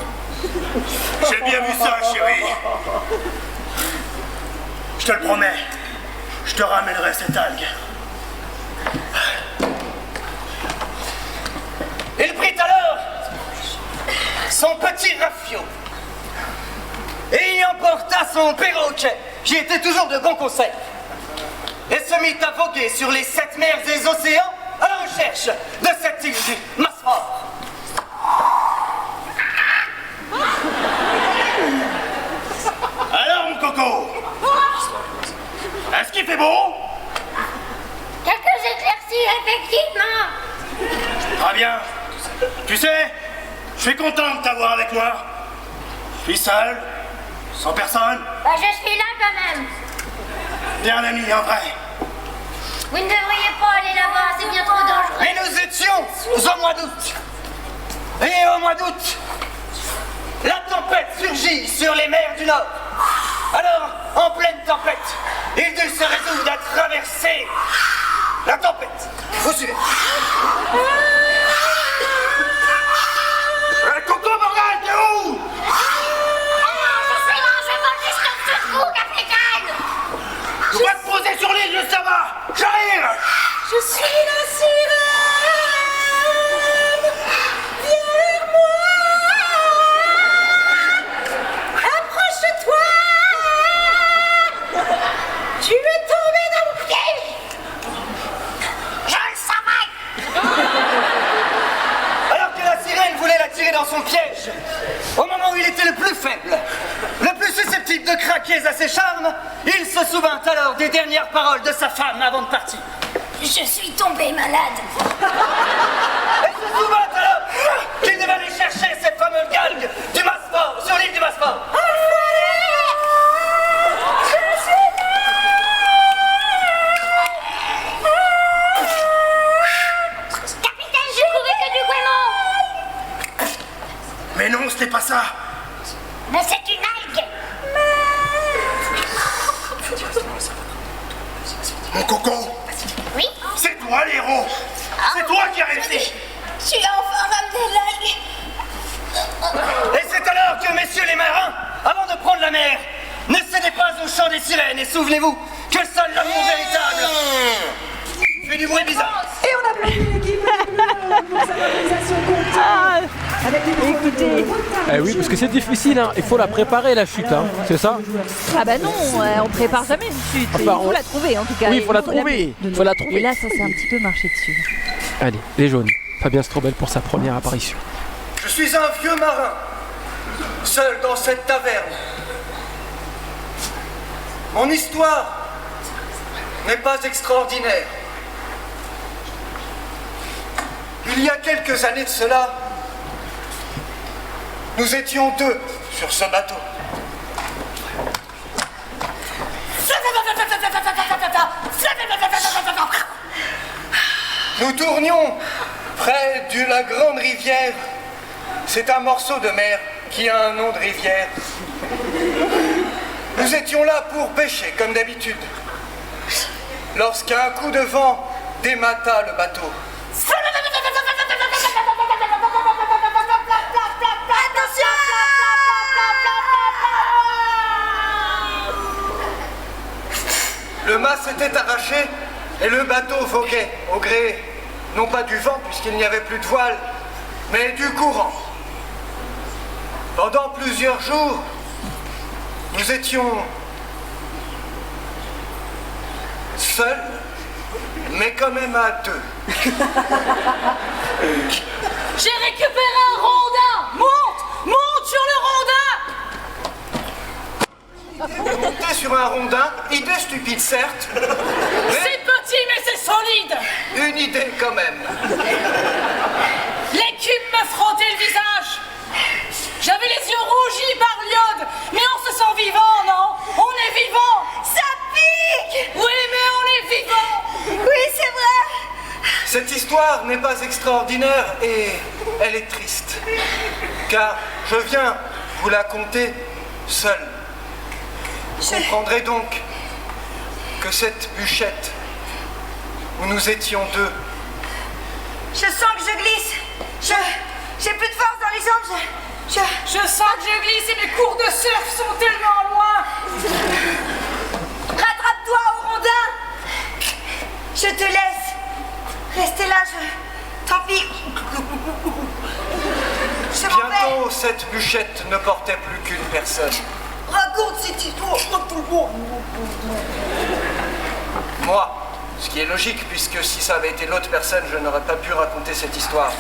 J'ai bien vu ça, chérie. Je te le promets, je te ramènerai cette algue. Il prit alors son petit rafio et y emporta son perroquet, qui était toujours de bons conseils, et se mit à voguer sur les 7 mers des océans à la recherche de cette île du Masfort. Alors, mon coco, est-ce qu'il fait beau? Quelques éclaircies, effectivement. Très bien. Tu sais, je suis content de t'avoir avec moi. Je suis seul, sans personne. Bah, je suis là quand même. T'es un ami, en vrai. Vous ne devriez pas aller là-bas, c'est bien trop dangereux. Mais nous étions au mois d'août. Et au mois d'août, la tempête surgit sur les mers du Nord. Alors, en pleine tempête, il dut se résoudre à traverser la tempête. Vous suivez? Coco, bordel, t'es où? Je suis là, je vole juste sur vous, capitaine. Je vais te poser sur l'île, juste là-bas. J'arrive. Je suis la sirène. Viens vers moi. Approche-toi. Tu es tombé dans mon piège. Je le savais. Alors que la sirène voulait l'attirer dans son piège, au moment où il était le plus faible, le plus susceptible de craquer à ses charmes, il se souvint alors des dernières paroles de sa femme avant de partir. Je suis tombée malade. Elle se souvint alors qu'il devait aller chercher cette fameuse galgue du Masfort, sur l'île du Masfort. Je suis Mon cocon. Oui? C'est toi l'héros. C'est toi qui as réussi. Je suis enfin ramené là. Et c'est alors que, messieurs les marins, avant de prendre la mer, ne cédez pas au chant des sirènes et souvenez-vous que seul l'amour véritable fait du bruit bizarre. Et on applaudit l'équipe pour cette organisation complète. Avec les Écoutez. Eh oui, parce que c'est difficile, hein. Il faut la préparer la chute, hein. C'est ça? Ah bah non, on prépare jamais une chute. Enfin, Il faut la trouver en tout cas. Oui, il faut la trouver. Il faut la trouver. Et là, ça s'est un petit peu marché dessus. Allez, les jaunes. Fabien Strobel pour sa première apparition. Je suis un vieux marin, seul dans cette taverne. Mon histoire n'est pas extraordinaire. Il y a quelques années de cela, nous étions deux sur ce bateau. Nous tournions près de la grande rivière. C'est un morceau de mer qui a un nom de rivière. Nous étions là pour pêcher, comme d'habitude. Lorsqu'un coup de vent démata le bateau. Le mât s'était arraché et le bateau voguait au gré, non pas du vent puisqu'il n'y avait plus de voile, mais du courant. Pendant plusieurs jours, nous étions seuls, mais quand même à deux. J'ai récupéré un rondin. Monte sur le rondin. Monter sur un rondin, idée stupide certes, C'est petit mais c'est solide. une idée quand même. L'écume me frottait le visage. J'avais les yeux rougis par l'iode. Mais on se sent vivant, non? On est vivant. Ça pique! Oui, mais on est vivant. Oui, c'est vrai! Cette histoire n'est pas extraordinaire et elle est triste. Car je viens vous la conter seul. Vous comprendrez donc que cette bûchette où nous étions deux. Je sens que je glisse. J'ai plus de force dans les jambes. Je sens que je glisse et mes cours de surf sont tellement loin. Rattrape-toi au rondin. Je te laisse. Restez là, tant pis. Je m'en vais. Bientôt, cette bûchette ne portait plus qu'une personne. Raconte cette histoire. Moi. Ce qui est logique, puisque si ça avait été l'autre personne, je n'aurais pas pu raconter cette histoire.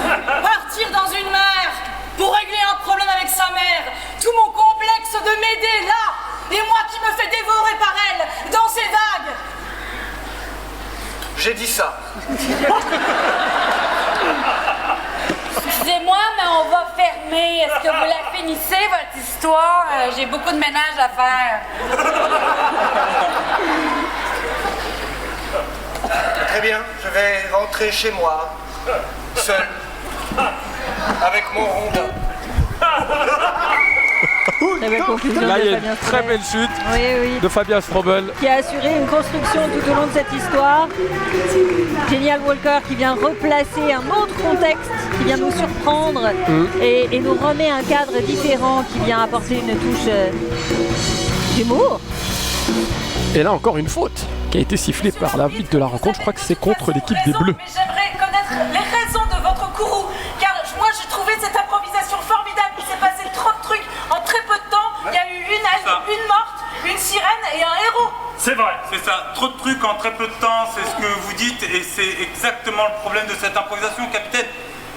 Partir dans une mer pour régler un problème avec sa mère. Tout mon complexe de m'aider là. Et moi qui me fais dévorer par elle dans ces vagues. J'ai dit ça. Excusez-moi, mais on va fermer. Est-ce que vous la finissez, votre histoire? J'ai beaucoup de ménage à faire. Très bien, je vais rentrer chez moi, seul, avec mon rondin. Très belle conclusion Là, il y de a Fabien une très Strobel. belle chute Oui. de Fabien Strobel. Qui a assuré une construction tout au long de cette histoire. Genial Walker qui vient replacer un autre contexte, qui vient nous surprendre et nous remet un cadre différent, qui vient apporter une touche d'humour. Et là encore une faute qui a été sifflée par l'arbitre de la rencontre. Je crois que c'est contre l'équipe des Bleus. Mais j'aimerais connaître les raisons de votre courroux, car moi j'ai trouvé cette improvisation formidable. Il s'est passé trop de trucs en très peu de temps. Il y a eu une morte, une sirène et un héros. C'est vrai. C'est ça, trop de trucs en très peu de temps, c'est ce que vous dites, et c'est exactement le problème de cette improvisation, capitaine.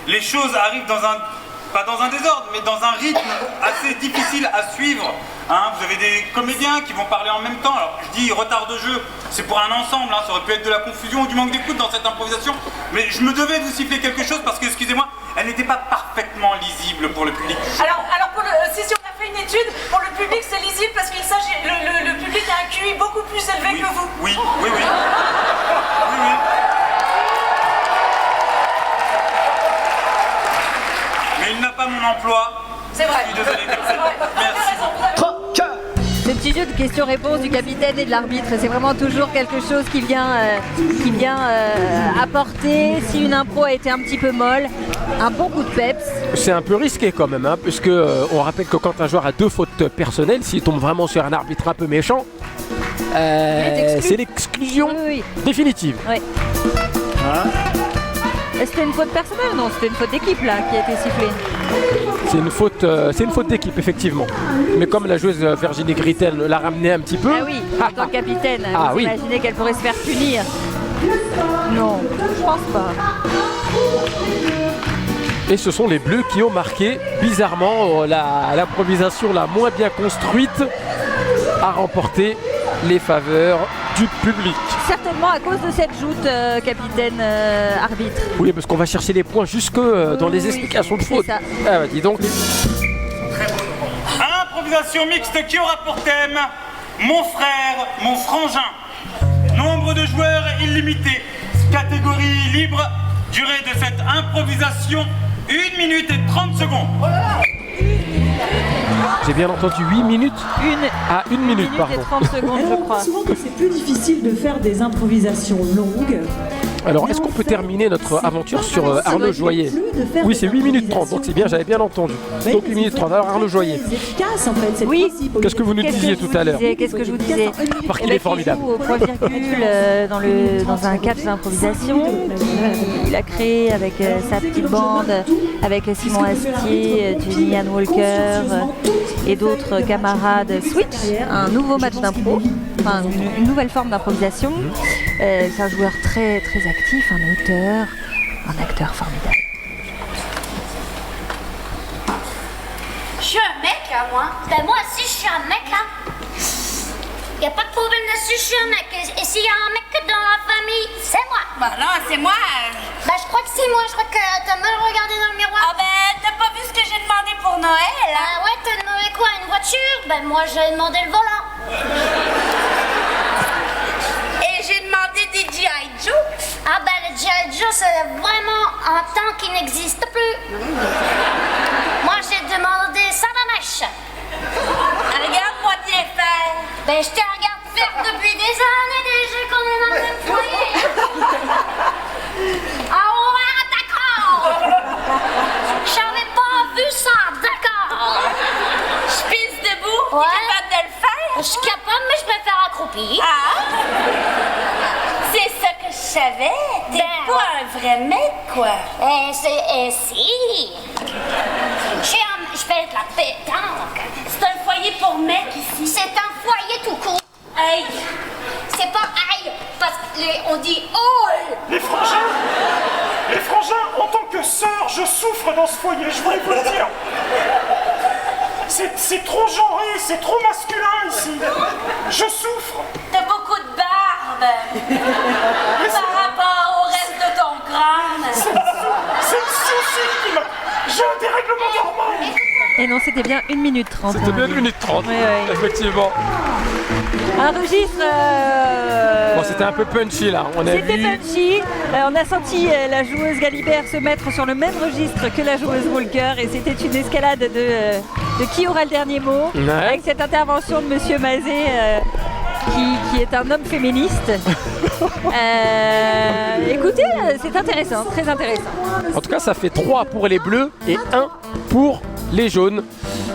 Les choses arrivent pas dans un désordre, mais dans un rythme assez difficile à suivre. Hein, vous avez des comédiens qui vont parler en même temps. Alors je dis retard de jeu, c'est pour un ensemble, hein, ça aurait pu être de la confusion ou du manque d'écoute dans cette improvisation. Mais je me devais de vous siffler quelque chose parce que, excusez-moi, elle n'était pas parfaitement lisible pour le public. Alors si on a fait une étude, pour le public c'est lisible parce qu'il s'agit, le public a un QI beaucoup plus élevé que vous. Oui. Mais il n'a pas mon emploi. C'est vrai. Je suis désolé, capitaine. Merci. C'est multitude de questions-réponses du capitaine et de l'arbitre. C'est vraiment toujours quelque chose qui vient apporter, si une impro a été un petit peu molle, un bon coup de peps. C'est un peu risqué quand même, puisque on rappelle que quand un joueur a 2 fautes personnelles, s'il tombe vraiment sur un arbitre un peu méchant, c'est l'exclusion définitive. Oui. C'était une faute personnelle? Non, c'était une faute d'équipe là qui a été sifflée. C'est une faute d'équipe, effectivement. Mais comme la joueuse Virginie Gritten l'a ramené un petit peu... Ah oui, en tant que capitaine, vous imaginez qu'elle pourrait se faire punir? Non, je pense pas. Et ce sont les Bleus qui ont marqué, bizarrement, l'improvisation la moins bien construite a remporté les faveurs du public. Certainement à cause de cette joute, capitaine arbitre. Oui, parce qu'on va chercher les points jusque dans les explications de faute. Ah bah dis donc. Improvisation mixte qui aura pour thème mon frère, mon frangin. Nombre de joueurs illimité. Catégorie libre. Durée de cette improvisation 1 minute et 30 secondes. J'ai bien entendu 8 minutes. 1 minute, pardon. Et 30 secondes, je crois. Souvent que c'est plus difficile de faire des improvisations longues. Alors, est-ce qu'on peut terminer notre aventure sur Arnaud Joyer? Oui, c'est 8 minutes 30, donc c'est bien, j'avais bien entendu. Donc 8 minutes 30, alors Arnaud Joyer. C'est efficace en fait, oui. Qu'est-ce que vous nous disiez tout à l'heure? Qu'est-ce que je vous disais? Parce qu'il est formidable. Au point virgule dans un catch d'improvisation qu'il a créé avec sa petite bande, avec Simon Astier, Jenny Ann Walker et d'autres camarades Switch, un nouveau match d'impro, enfin une nouvelle forme d'improvisation. C'est un joueur très très actif, un auteur, un acteur formidable. Je suis un mec, hein, moi. Ben moi aussi, je suis un mec, hein. Y a pas de problème là-dessus, je suis un mec. Et s'il y a un mec dans la famille, c'est moi. Bah non, c'est moi. Bah je crois que c'est moi, je crois que t'as mal regardé dans le miroir. Ah ben, t'as pas vu ce que j'ai demandé pour Noël, hein? Ah ouais, t'as demandé quoi, une voiture? Ben moi, j'ai demandé le volant. Et j'ai demandé des G.I. Joe. Ah ben le G.I. Joe, c'est vraiment un temps qui n'existe plus. Moi, j'ai demandé Salamèche. Regarde-moi bien faire. Ben je te regarde faire depuis des années déjà qu'on est dans le même foyer. Ah ouais, d'accord. J'avais pas vu ça, d'accord. Je pisse debout, ouais. t'es capable de le faire? Je suis capable, mais je préfère accroupi. Ah. C'est ça que je savais. T'es pas un vrai mec, quoi. Si. Je fais de la pétanque. C'est un foyer pour mecs ici. C'est un foyer tout court. Hey. C'est pas aïe, parce qu'on dit oh. Les frangins, en tant que sœur, je souffre dans ce foyer, je voulais vous le dire. C'est trop genré, c'est trop masculin ici. Je souffre. T'as beaucoup de barbe. Par rapport au reste de ton crâne. C'est le souci qui m'a... J'ai un dérèglement d'hormones. Et non, c'était bien 1 minute 30. C'était bien 1 minute 30, effectivement. Un registre... Bon, c'était un peu punchy là, C'était punchy. On a senti la joueuse Galibert se mettre sur le même registre que la joueuse Walker et c'était une escalade de qui aura le dernier mot, avec cette intervention de Monsieur Mazet qui est un homme féministe. Écoutez, c'est intéressant, très intéressant. En tout cas, ça fait 3 pour les bleus et 1 pour les jaunes.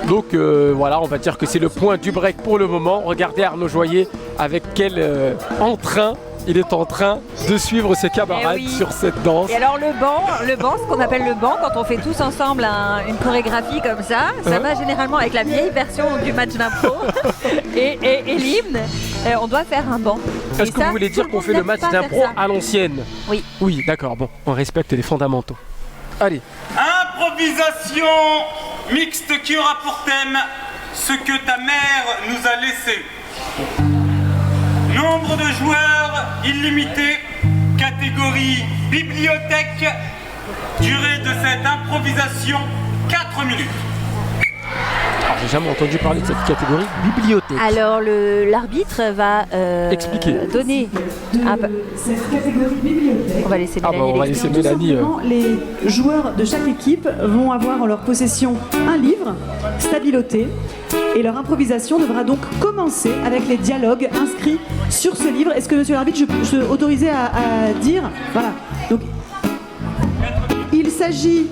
Donc voilà, on va dire que c'est le point du break pour le moment. Regardez Arnaud Joyer avec quel entrain il est en train de suivre ses camarades sur cette danse. Et alors le banc, ce qu'on appelle le banc, quand on fait tous ensemble une chorégraphie comme ça, ça va généralement avec la vieille version du match d'impro et l'hymne. On doit faire un banc. Est-ce que vous voulez dire qu'on fait le match d'impro à l'ancienne? Oui. Oui, d'accord, bon, on respecte les fondamentaux. Allez. Improvisation mixte qui aura pour thème ce que ta mère nous a laissé. Nombre de joueurs illimité, catégorie bibliothèque, durée de cette improvisation 4 minutes. J'ai jamais entendu parler de cette catégorie bibliothèque. Alors l'arbitre va donner cette catégorie bibliothèque. On va laisser Mélanie. On va laisser Mélanie. Les joueurs de chaque équipe vont avoir en leur possession un livre stabiloté et leur improvisation devra donc commencer avec les dialogues inscrits sur ce livre. Est-ce que monsieur l'arbitre, je suis autorisé à dire? Voilà. Donc il s'agit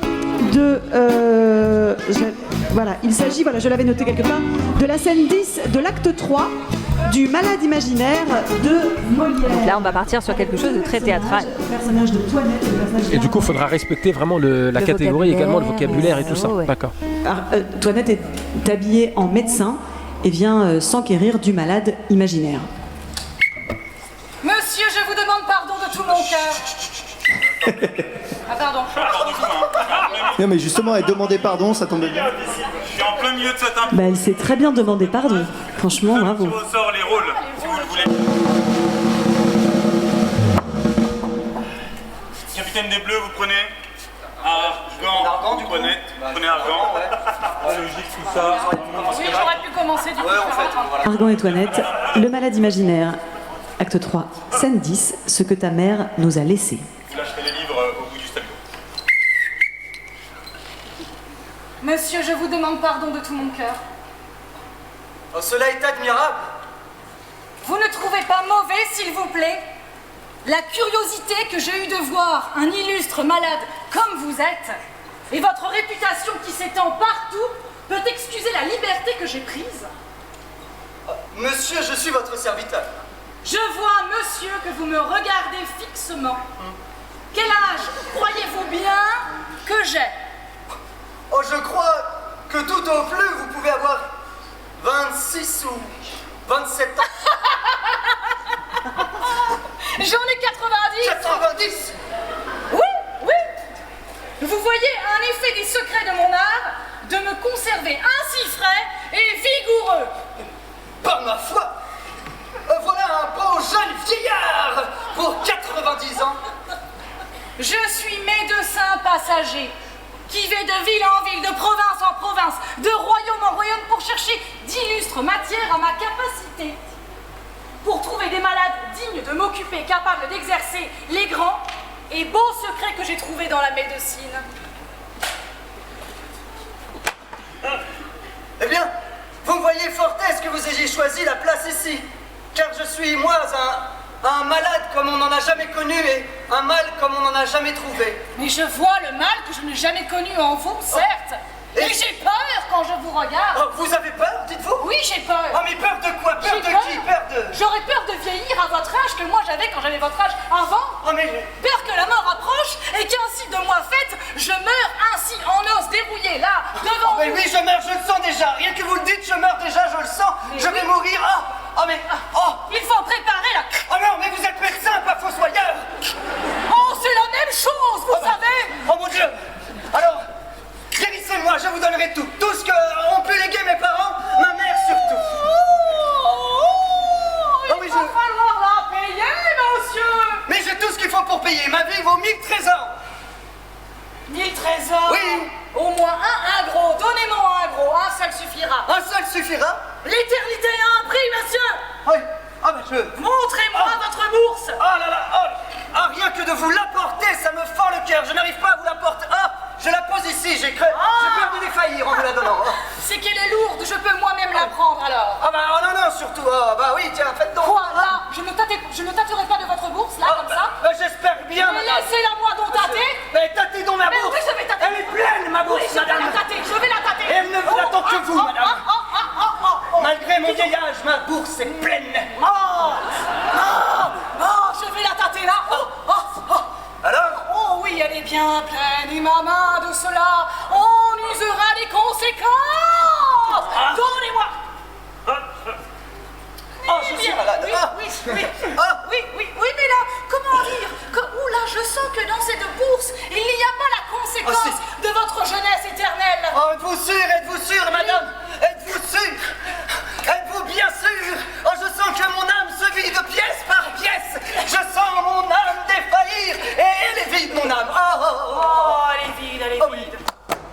de je l'avais noté quelque part, de la scène 10 de l'acte 3 du Malade imaginaire de Molière. Donc là, on va partir sur quelque chose de très théâtral. Le personnage de Toinette, Et du coup, il faudra respecter vraiment la catégorie, également le vocabulaire et tout ça. Ouais. D'accord. Toinette est habillée en médecin et vient s'enquérir du malade imaginaire. Monsieur, je vous demande pardon de tout mon cœur. Ah, pardon. Non mais justement, elle demandait pardon, ça tombait bien. Je suis en plein milieu de cette impro. Elle sait très bien demander pardon. Franchement, bravo. Je ressors les rôles, si vous le voulez. Capitaine des Bleus, vous prenez Argan, du Toinette. Vous prenez Argan. Logique, tout ça. Oui, j'aurais pu commencer du coup. Argan et Toinette, le malade imaginaire. Acte 3, scène 10, ce que ta mère nous a laissé. Vous lâcherez les livres au bout du stabilo. Monsieur, je vous demande pardon de tout mon cœur. Oh, cela est admirable. Vous ne trouvez pas mauvais, s'il vous plaît, la curiosité que j'ai eue de voir un illustre malade comme vous êtes, et votre réputation qui s'étend partout peut excuser la liberté que j'ai prise? Monsieur, je suis votre serviteur. Je vois, monsieur, que vous me regardez fixement. Quel âge croyez-vous bien que j'ai? Oh, je crois que tout au plus, vous pouvez avoir 26 ou 27 ans. J'en ai 90. 90? Oui, oui. Vous voyez, un effet des secrets de mon art, de me conserver ainsi frais et vigoureux. Par ma foi, voilà un beau jeune vieillard pour 90 ans. Je suis médecin passager, qui vais de ville en ville, de province en province, de royaume en royaume pour chercher d'illustres matières à ma capacité. Pour trouver des malades dignes de m'occuper, capables d'exercer les grands et beaux secrets que j'ai trouvés dans la médecine. Eh bien, vous me voyez fort aise que vous ayez choisi la place ici, car je suis, moi, un malade comme on n'en a jamais connu et un mal comme on n'en a jamais trouvé. Mais je vois le mal que je n'ai jamais connu en vous, certes. Et j'ai peur quand je vous regarde. Oh, vous avez peur, dites-vous? Oui, j'ai peur. Oh, mais peur de quoi? Peur de qui? Peur de... J'aurais peur de vieillir à votre âge que moi j'avais quand j'avais votre âge avant. Oh, mais... Peur que la mort approche et qu'ainsi de moi faite, je meurs ainsi en os dérouillé là, devant mais vous. oui, je meurs, je le sens déjà. Rien que vous le dites, je meurs déjà, je le sens. Mais je vais mourir. Oh, mais... Oh. Il faut préparer la... Oh non, mais vous êtes médecin, pas fossoyeur. Oh, c'est la même chose, vous savez. Oh mon Dieu. Alors, guérissez-moi, je vous donnerai tout. Tout ce qu'ont pu léguer mes parents, ma mère surtout. Il va falloir la payer, monsieur. Mais j'ai tout ce qu'il faut pour payer. Ma vie vaut 1000 trésors. 1000 trésors? Oui. Au moins un gros. Donnez-moi un gros. Un seul suffira. Un seul suffira? L'éternité a un prix, monsieur. Oui. Ah ben je... Montrez-moi votre bourse. Oh là là. Oh, rien que de vous l'apporter, ça me fend le cœur. Je n'arrive pas à vous l'apporter. Je la pose ici, j'ai peur de défaillir en vous la donnant. C'est qu'elle est lourde, je peux moi-même la prendre alors. Ah bah oh non, surtout. Ah bah oui, tiens, faites donc. Quoi, là? Je ne tâterai pas de votre bourse, là, comme ça? Bah j'espère bien, mais madame. Laissez-la moi donc tâter. Mais tâtez donc ma bourse. Oui, je vais tâter. Elle est pleine, ma bourse, oui, madame. Je vais la tâter. Et elle ne vous attend que vous, madame. Malgré mon vieillage, ma bourse est pleine. Je vais la tâter là. Alors? Oh oui, elle est bien pleine, et ma main de cela, on usera les conséquences. Donnez-moi. Oh, je suis malade. Oui, mais là, comment dire oula, je sens que dans cette bourse, il n'y a pas la conséquence de votre jeunesse éternelle. Oh, êtes-vous sûre, madame? Êtes-vous sûre? Êtes-vous bien sûre? Oh, je sens que mon âme se vide pièce par pièce. Je sens mon âme défaillir et elle est vide, mon âme. Elle est vide, elle est vide.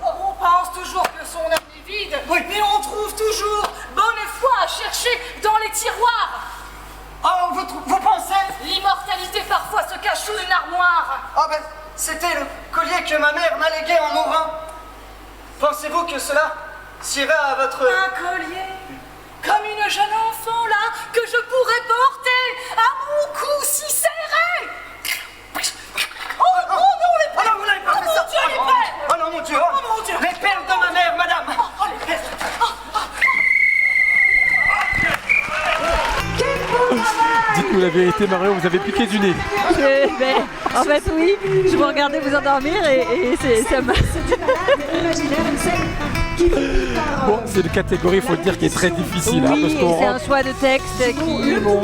On pense toujours que son âme est vide, mais on trouve c'était le collier que ma mère m'a légué en mourant. Pensez-vous que cela s'irait à votre... Un collier, comme une jeune enfant là, que je pourrais porter à mon cou si serré. Oh non, les perles. Oh non, vous n'avez pas fait ça. Mon Dieu, les perles. Oh non, mon Dieu. Oh mon Dieu. Les perles de ma mère, madame. Oh, les perles. Dites-nous la vérité, Marion, vous avez piqué du nez. En fait, oui, je vous regardais vous endormir et ça m'a... Bon, c'est une catégorie, il faut le dire, qui est très difficile. Oui, hein, parce qu'on c'est un rentre... choix de texte qui... Bon.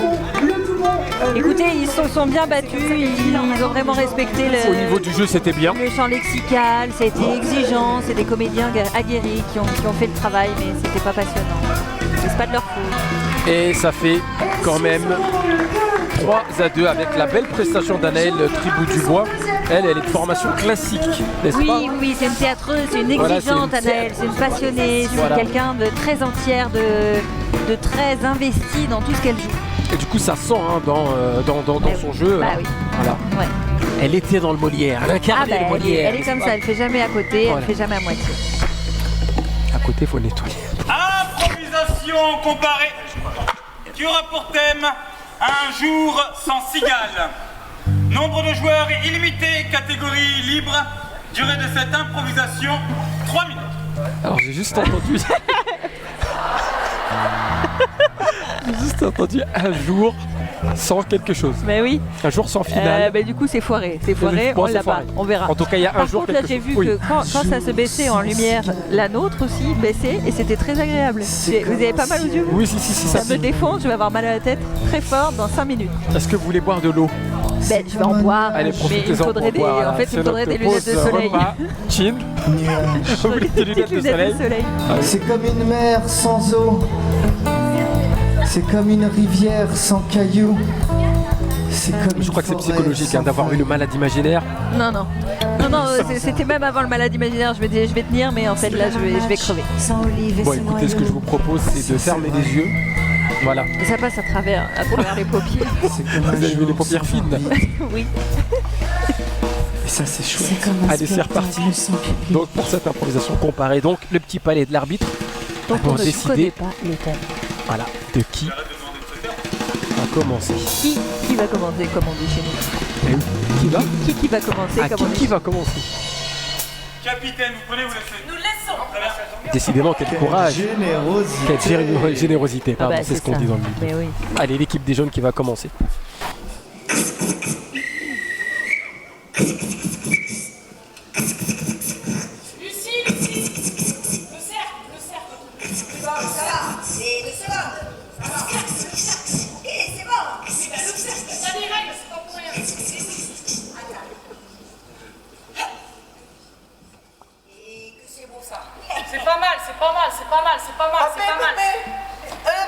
Écoutez, ils se sont bien battus, ils ont vraiment respecté Au niveau du jeu, c'était bien. le champ lexical, ça a été exigeant, c'est des comédiens aguerris qui ont fait le travail, mais c'était pas passionnant. C'est pas de leur faute. Et ça fait quand même 3-2 avec la belle prestation d'Anaëlle Tribou-Dubois. Elle est de formation classique, n'est-ce pas? Oui, c'est une théâtreuse, c'est une exigeante, Anaëlle, c'est une passionnée, c'est quelqu'un de très entière, de très investi dans tout ce qu'elle joue. Et du coup, ça sent hein, dans son jeu. Bah oui. Voilà. Ouais. Elle était dans le Molière, elle incarnait le Molière. Elle est comme ça, elle fait jamais à côté, Voilà. elle fait jamais à moitié. À côté, il faut nettoyer. Improvisation comparée qui aura pour thème un jour sans cigale. Nombre de joueurs illimité, catégorie libre. Durée de cette improvisation 3 minutes. Alors j'ai juste entendu. J'ai juste entendu un jour sans quelque chose. Mais oui. Un jour sans finale. Du coup, c'est foiré. Bon, On c'est l'a pas. foiré. On verra. En tout cas, il y a un Par jour contre, là, quelque j'ai chose. vu Oui. que quand ça se baissait en lumière, la nôtre aussi baissait et c'était très agréable. Vous avez pas mal aux yeux? Oui, si, Ça me défonce, je vais avoir mal à la tête très fort dans 5 minutes. Est-ce que vous voulez boire de l'eau? Je vais en boire, Allez, mais il me faudrait des, boire, en fait, il me faudrait des lunettes de soleil. Chin. Vous voulez des lunettes de soleil? C'est comme une mer sans eau. C'est comme une rivière sans cailloux. C'est comme Je crois que c'est psychologique hein, d'avoir eu le malade imaginaire. Non, c'était même avant le malade imaginaire. Je vais tenir, mais en fait là, je vais crever. Bon, écoutez, ce que je vous propose, c'est de fermer les yeux. Voilà. Et ça passe à travers les paupières. Vous avez vu les paupières fines? Oui. Et ça, c'est chouette. Allez, c'est reparti. Donc, pour cette improvisation comparée, donc le petit palais de l'arbitre pour décider le thème. Voilà, de qui va commencer. Qui va commencer, comme on dit chez nous? Qui va Qui va commencer, qui va commencer? Capitaine, vous prenez, vous laissez. Nous laissons. Décidément, quel courage. Quelle générosité, pardon, c'est ce qu'on dit dans le livre. Mais oui. Allez, l'équipe des jeunes qui va commencer. Lucie, le cercle. Ça va, c'est 2 secondes. C'est bon. T'as des règles, c'est pas pour rien. Et que c'est bon ça. C'est pas mal, c'est pas mal, c'est pas mal, c'est pas mal, c'est pas mal.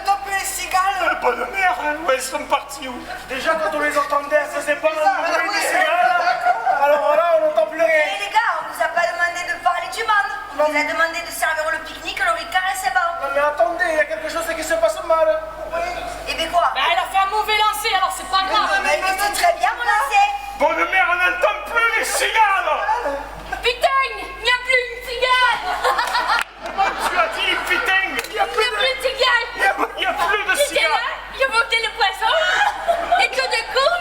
Topez les cigales. Pas de merde, où elles sont parties où? Déjà quand on les entendait, ça c'est pas le des cigales. Alors là, on n'entend plus rien. Et les gars, on vous a pas demandé de parler du monde. On vous a demandé de servir le pique-nique, le ricard et c'est bon. Non mais attendez, il y a quelque chose qui se passe mal. Et bien quoi? Bah elle a fait un mauvais lancer, alors c'est pas grave. Mais c'est très bien mon lancer. Bon de merde, on n'entend plus les cigales. Putain, il n'y a plus une cigale. Tu as dit putain. Il n'y a plus de cigale. Il n'y a plus de cigales. Il a monté le poisson. Et tout d'un coup,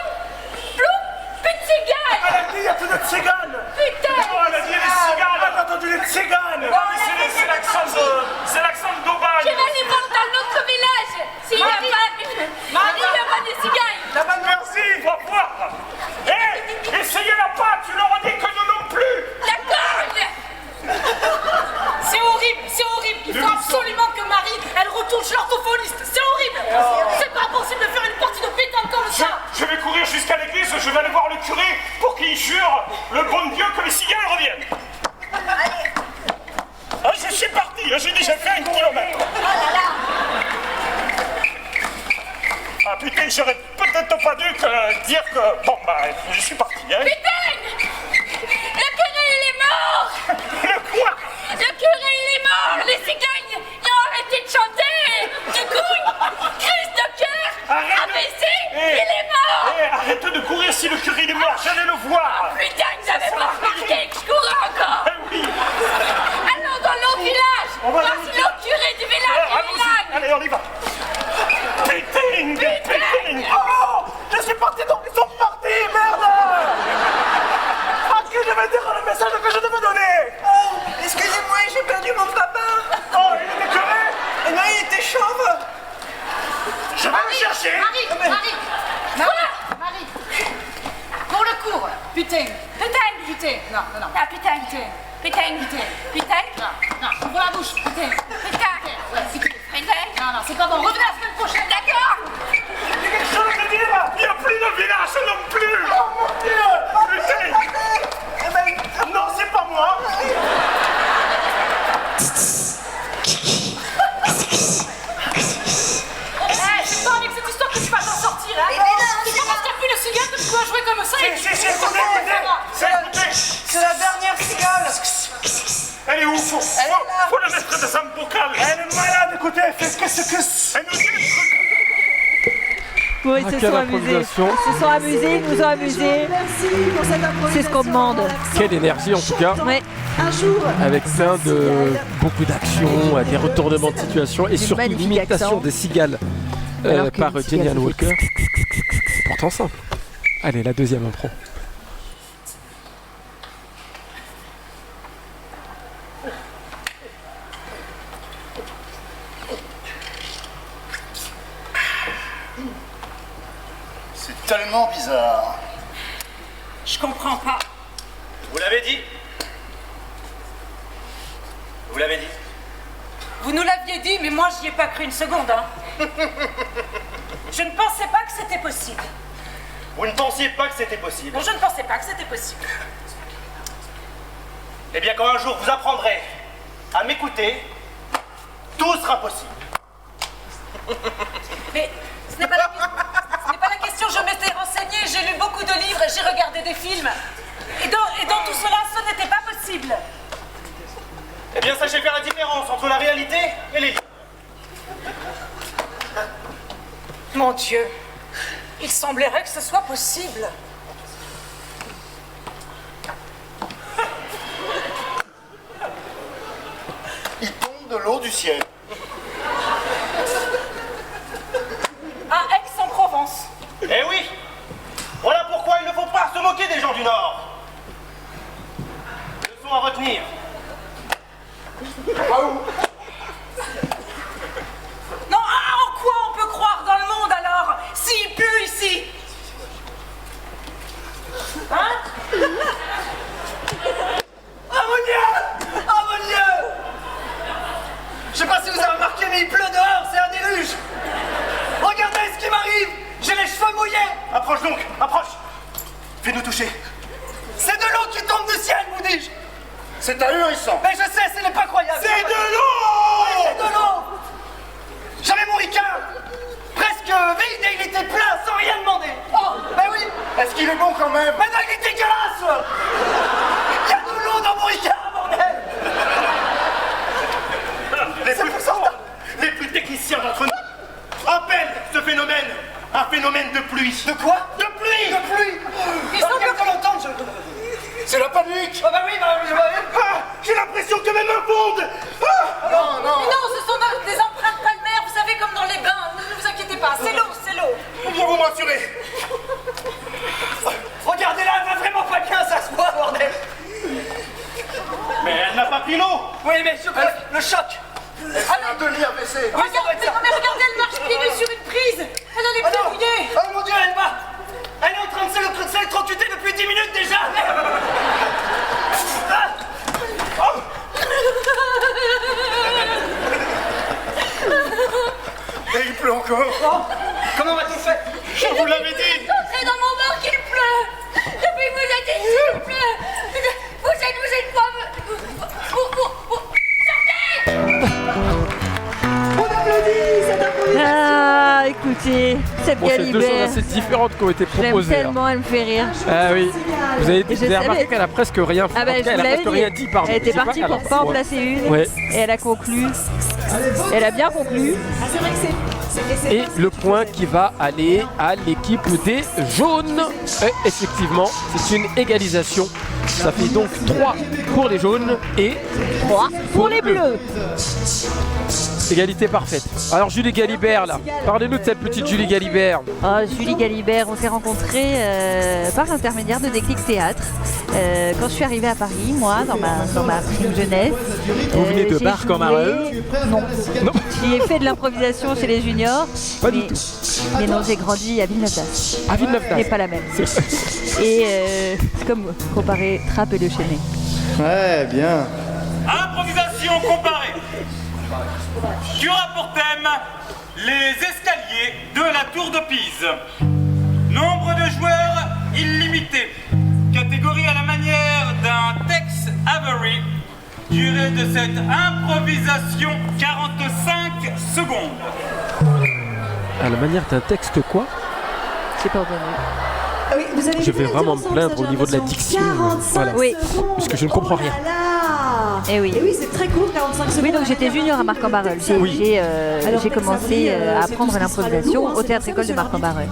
ploum, plus de cigale. Elle a dit il n'y a plus de cigales. Putain. Oh, elle a dit les cigales. Elle a entendu les cigales. C'est l'accent d'Aubagne. Je vais aller voir dans notre village s'il n'y a pas de cigales. Merci, va voir. Hé, essayez-la pas, tu leur as dit que nous non plus. D'accord. C'est horrible. Il faut absolument que Marie, elle retourne chez l'orthophoniste. C'est horrible. C'est pas possible de faire une partie de pétanque comme ça. Je vais courir jusqu'à l'église, je vais aller voir le curé pour qu'il jure le bon Dieu que les cigales reviennent. Allez. Ah, je suis parti, j'ai déjà fait 1 kilomètre. Oh là là. Ah putain, j'aurais peut-être pas dû dire que... Bon, bah, je suis parti, hein. Putain. Le curé, il est mort. Le quoi? Le curé, il est mort. Les cigognes, ils ont arrêté de chanter. Du coup, crise de cœur, AVC, il est mort. Arrête de courir si le curé il est mort, j'allais le voir. Putain, vous avez pas putain, non. Ah, putain. Putain. Non, ouvre la bouche, putain. Putain. Non, c'est pas bon. Revenez la semaine prochaine. D'accord. J'ai quelque chose à te dire. Il n'y a plus de village non plus. Oh mon Dieu. Putain. Eh ben, non, c'est pas moi. C'est pas avec cette histoire que tu vas t'en sortir, hein. Tu penses qu'il n'y a plus de cigale que tu dois jouer comme ça et C'est la dernière cigale. Elle est où? Faut la mettre de sa bocale. Elle est malade, écoutez, elle fait que. Elle nous dit des trucs. Oui, ils se sont amusés. Ils nous ont amusés. Merci pour cette improvisation. C'est ce qu'on demande. Quelle énergie en tout cas. Ouais. Un jour. Avec plein de beaucoup d'actions, des retournements de situation et surtout l'imitation des cigales par Jenny Ann Walker. Pourtant simple. Allez, la deuxième impro. C'est tellement bizarre. Je comprends pas. Vous l'avez dit? Vous l'avez dit? Vous nous l'aviez dit, mais moi j'y ai pas cru une seconde, hein. Je ne pensais pas que c'était possible. Vous ne pensiez pas que c'était possible? Non, je ne pensais pas que c'était possible. Eh bien, quand un jour vous apprendrez à m'écouter, tout sera possible. Mais ce n'est pas la question, je m'étais renseignée, j'ai lu beaucoup de livres et j'ai regardé des films. Et dans tout cela, ce n'était pas possible. Eh bien, sachez faire la différence entre la réalité et les livres. Mon Dieu, il semblerait que ce soit possible. Il tombe de l'eau du ciel. À Aix-en-Provence. Eh oui! Voilà pourquoi il ne faut pas se moquer des gens du Nord. Leçon à retenir. Non, en quoi on peut croire dans le monde alors, s'il pleut ici? Hein? Oh mon Dieu! Oh mon Dieu! Je sais pas si vous avez remarqué, mais il pleut dehors, c'est un déluge! Regardez ce qui m'arrive! J'ai les cheveux mouillés! Approche donc, approche! Fais-nous toucher! C'est de l'eau qui tombe du ciel, vous dis-je! C'est ahurissant! Mais je sais, ce n'est pas croyable! C'est de l'eau! Oui, c'est de l'eau! J'avais mon ricard! Presque vide et il était plein sans rien demander! Oh, ben oui! Est-ce qu'il est bon quand même? Mais non, il est dégueulasse! Il y a de l'eau dans mon ricard, bordel! Les plus techniciens d'entre nous appellent ce phénomène un phénomène de pluie. De quoi? De pluie! De pluie! Ils sont bien qu'on l'entende, c'est la panique! Ah bah oui, je vois. J'ai l'impression que mes mains fondent! Non, non! Mais non, ce sont des empreintes palmaires, vous savez, comme dans les bains. Ne vous inquiétez pas, c'est l'eau, c'est l'eau. Vous m'assurez! Regardez là, elle va vraiment pas bien, ça se voit, bordel! Mais elle n'a pas pris l'eau! Oui, mais je crois le choc! Un demi AVC! Regardez, elle marche pieds nus sur une prise! Elle a les pieds mouillés! Oh mon Dieu, elle est en train de s'électrocuter depuis 10 minutes déjà! Et il pleut encore! Comment va-t-il faire? Je vous l'avais dit! C'est dans mon bar qu'il pleut. Depuis que vous êtes ici, il pleut. Vous êtes quoi? On applaudit cette improvisation. Ah, écoutez, c'est Bon, bien c'est deux choses libéré. assez différentes qui ont été J'aime proposées. tellement, elle me fait rire. Ah oui, vous avez Et je remarqué savais. qu'elle a presque rien fait. Ah bah, En tout je cas, vous elle a l'avais presque rien dit. dit, pardon. Elle était Je sais partie pas, pour alors, pas en ouais. placer une. Ouais. Et elle a conclu. Elle a bien conclu. C'est vrai que c'est Et le point qui va aller à l'équipe des jaunes. Et effectivement, c'est une égalisation. Ça fait donc 3 pour les jaunes et 3 pour les bleus. Égalité parfaite. Alors Julie Galibert là, parlez-nous de cette petite Julie Galibert. Oh, Julie Galibert, on s'est rencontrés par l'intermédiaire de Déclic Théâtre. Quand je suis arrivée à Paris, moi, dans ma prime jeunesse. Vous venez de Barc-en-Marin? Non. J'y ai fait de l'improvisation chez les juniors. Pas du tout. Mais non, j'ai grandi à Villeneuve-d'Ascq. À Villeneuve-d'Ascq. Mais pas la même. Et c'est comme comparer Trappes et Le Chesnay. Ouais, bien. Improvisation comparée. Tu auras pour thème les escaliers de la tour de Pise. Nombre de joueurs illimité. Catégorie à la manière d'un Tex Avery. Durée de cette improvisation 45 secondes. À la manière d'un texte quoi? J'ai pas entendu. Oui, vous avez Je vais vraiment me plaindre au niveau de la diction. Voilà. Oui. Parce que je ne comprends rien. Et oui. Et oui, c'est très court, 45 secondes. Oui, donc j'étais junior à Marc-en-Barœul. J'ai commencé à apprendre l'improvisation au théâtre école de Marc-en-Barœul.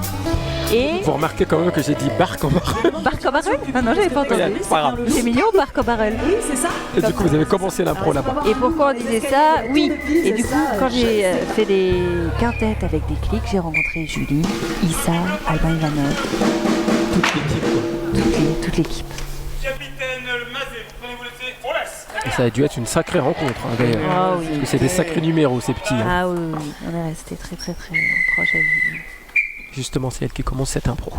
Et Vous remarquez quand même que j'ai dit Barc-en-Marin. Barc-en-Barœul? Ah non, j'avais pas entendu. C'est pas grave. C'est mignon, Barc-en-Barœul. Oui, c'est ça. Et du coup, vous avez commencé l'impro là-bas. Et pourquoi on disait ça? Oui. Et du coup, quand j'ai fait des quintettes avec Déclic, j'ai rencontré Julie, Issa, Albin Ivanov. Toute l'équipe quoi. Toute l'équipe. Capitaine Mazet, prenez-vous laisser. On laisse. Et ça a dû être une sacrée rencontre hein, d'ailleurs. Ah oui. Parce que c'est des sacrés numéros ces petits. Hein. Ah oui, on est resté très très très proche avec Julie. Justement, c'est elle qui commence cette impro.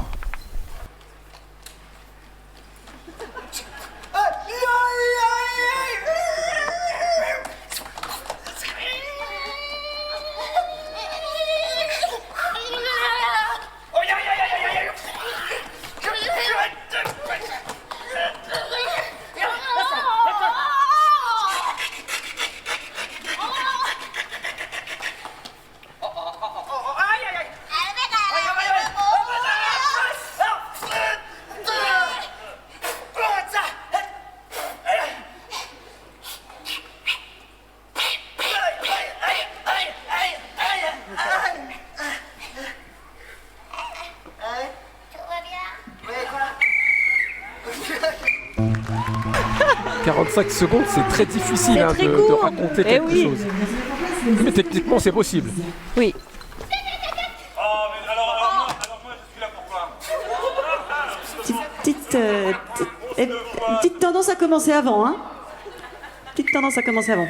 « 45 secondes, c'est très difficile hein, de raconter quelque chose. Mais techniquement, c'est possible. Oui. Oh, mais alors moi, je suis là pourquoi? Petite tendance à commencer avant, hein. Petite tendance à commencer avant.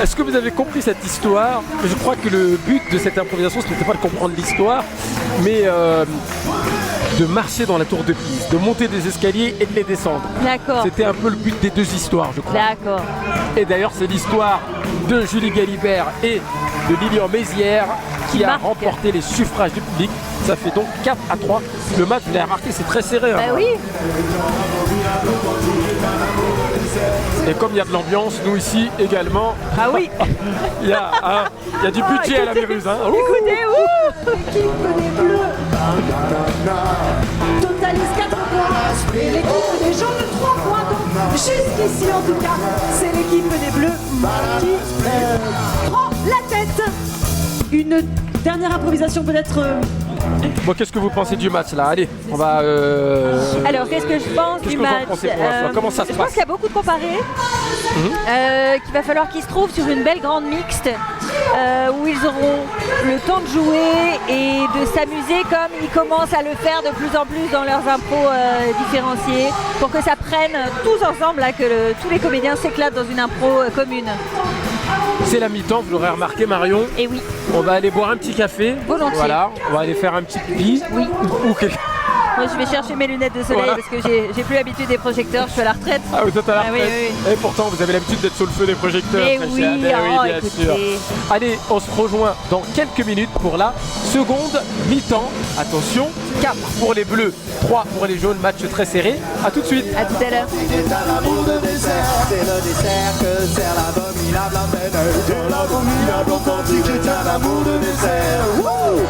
Est-ce que vous avez compris cette histoire? Je crois que le but de cette improvisation, ce n'était pas de comprendre l'histoire, mais de marcher dans la tour de Pise, de monter des escaliers et de les descendre. D'accord. C'était un peu le but des deux histoires, je crois. D'accord. Et d'ailleurs, c'est l'histoire de Julie Galibert et de Lilian Mézières qui a remporté les suffrages du public. Ça fait donc 4-3. Le match, vous l'avez remarqué, c'est très serré. Bah hein. oui. Et comme il y a de l'ambiance, nous ici également. Ah oui. Il y a du budget à la Méruse. Hein. Écoutez, L'équipe des Bleus totalise 4 points et l'équipe des jaunes 3 points. Donc jusqu'ici en tout cas, c'est l'équipe des Bleus qui prend la tête. Une dernière improvisation peut-être. Bon, qu'est-ce que vous pensez du match là? Allez, on va. Alors, qu'est-ce que je pense du match? Comment ça se Je passe? pense qu'il y a beaucoup de comparés. Qu'il va falloir qu'ils se trouvent sur une belle grande mixte où ils auront le temps de jouer et de s'amuser comme ils commencent à le faire de plus en plus dans leurs impros différenciés pour que ça prenne tous ensemble, là, que tous les comédiens s'éclatent dans une impro commune. C'est la mi-temps, vous l'aurez remarqué Marion. Et oui. On va aller boire un petit café. Volontiers. Voilà, on va aller faire un petit pipi. Oui. Ou quelque... Moi, je vais chercher mes lunettes de soleil Voilà. parce que j'ai plus l'habitude des projecteurs. Je suis à la retraite. Ah, vous êtes à la Ah oui, retraite. oui, oui. Et pourtant, vous avez l'habitude d'être sous le feu des projecteurs. Mais très oui, cher. Mais oh, bien écoutez. sûr. Allez, on se rejoint dans quelques minutes pour la seconde mi-temps. Attention, 4 pour les bleus, 3 pour les jaunes. Match très serré. À tout de suite. À tout à l'heure. C'est le dessert que sert l'abominable antenne. De l'abominable authentique, j'ai un amour de dessert. Wouh!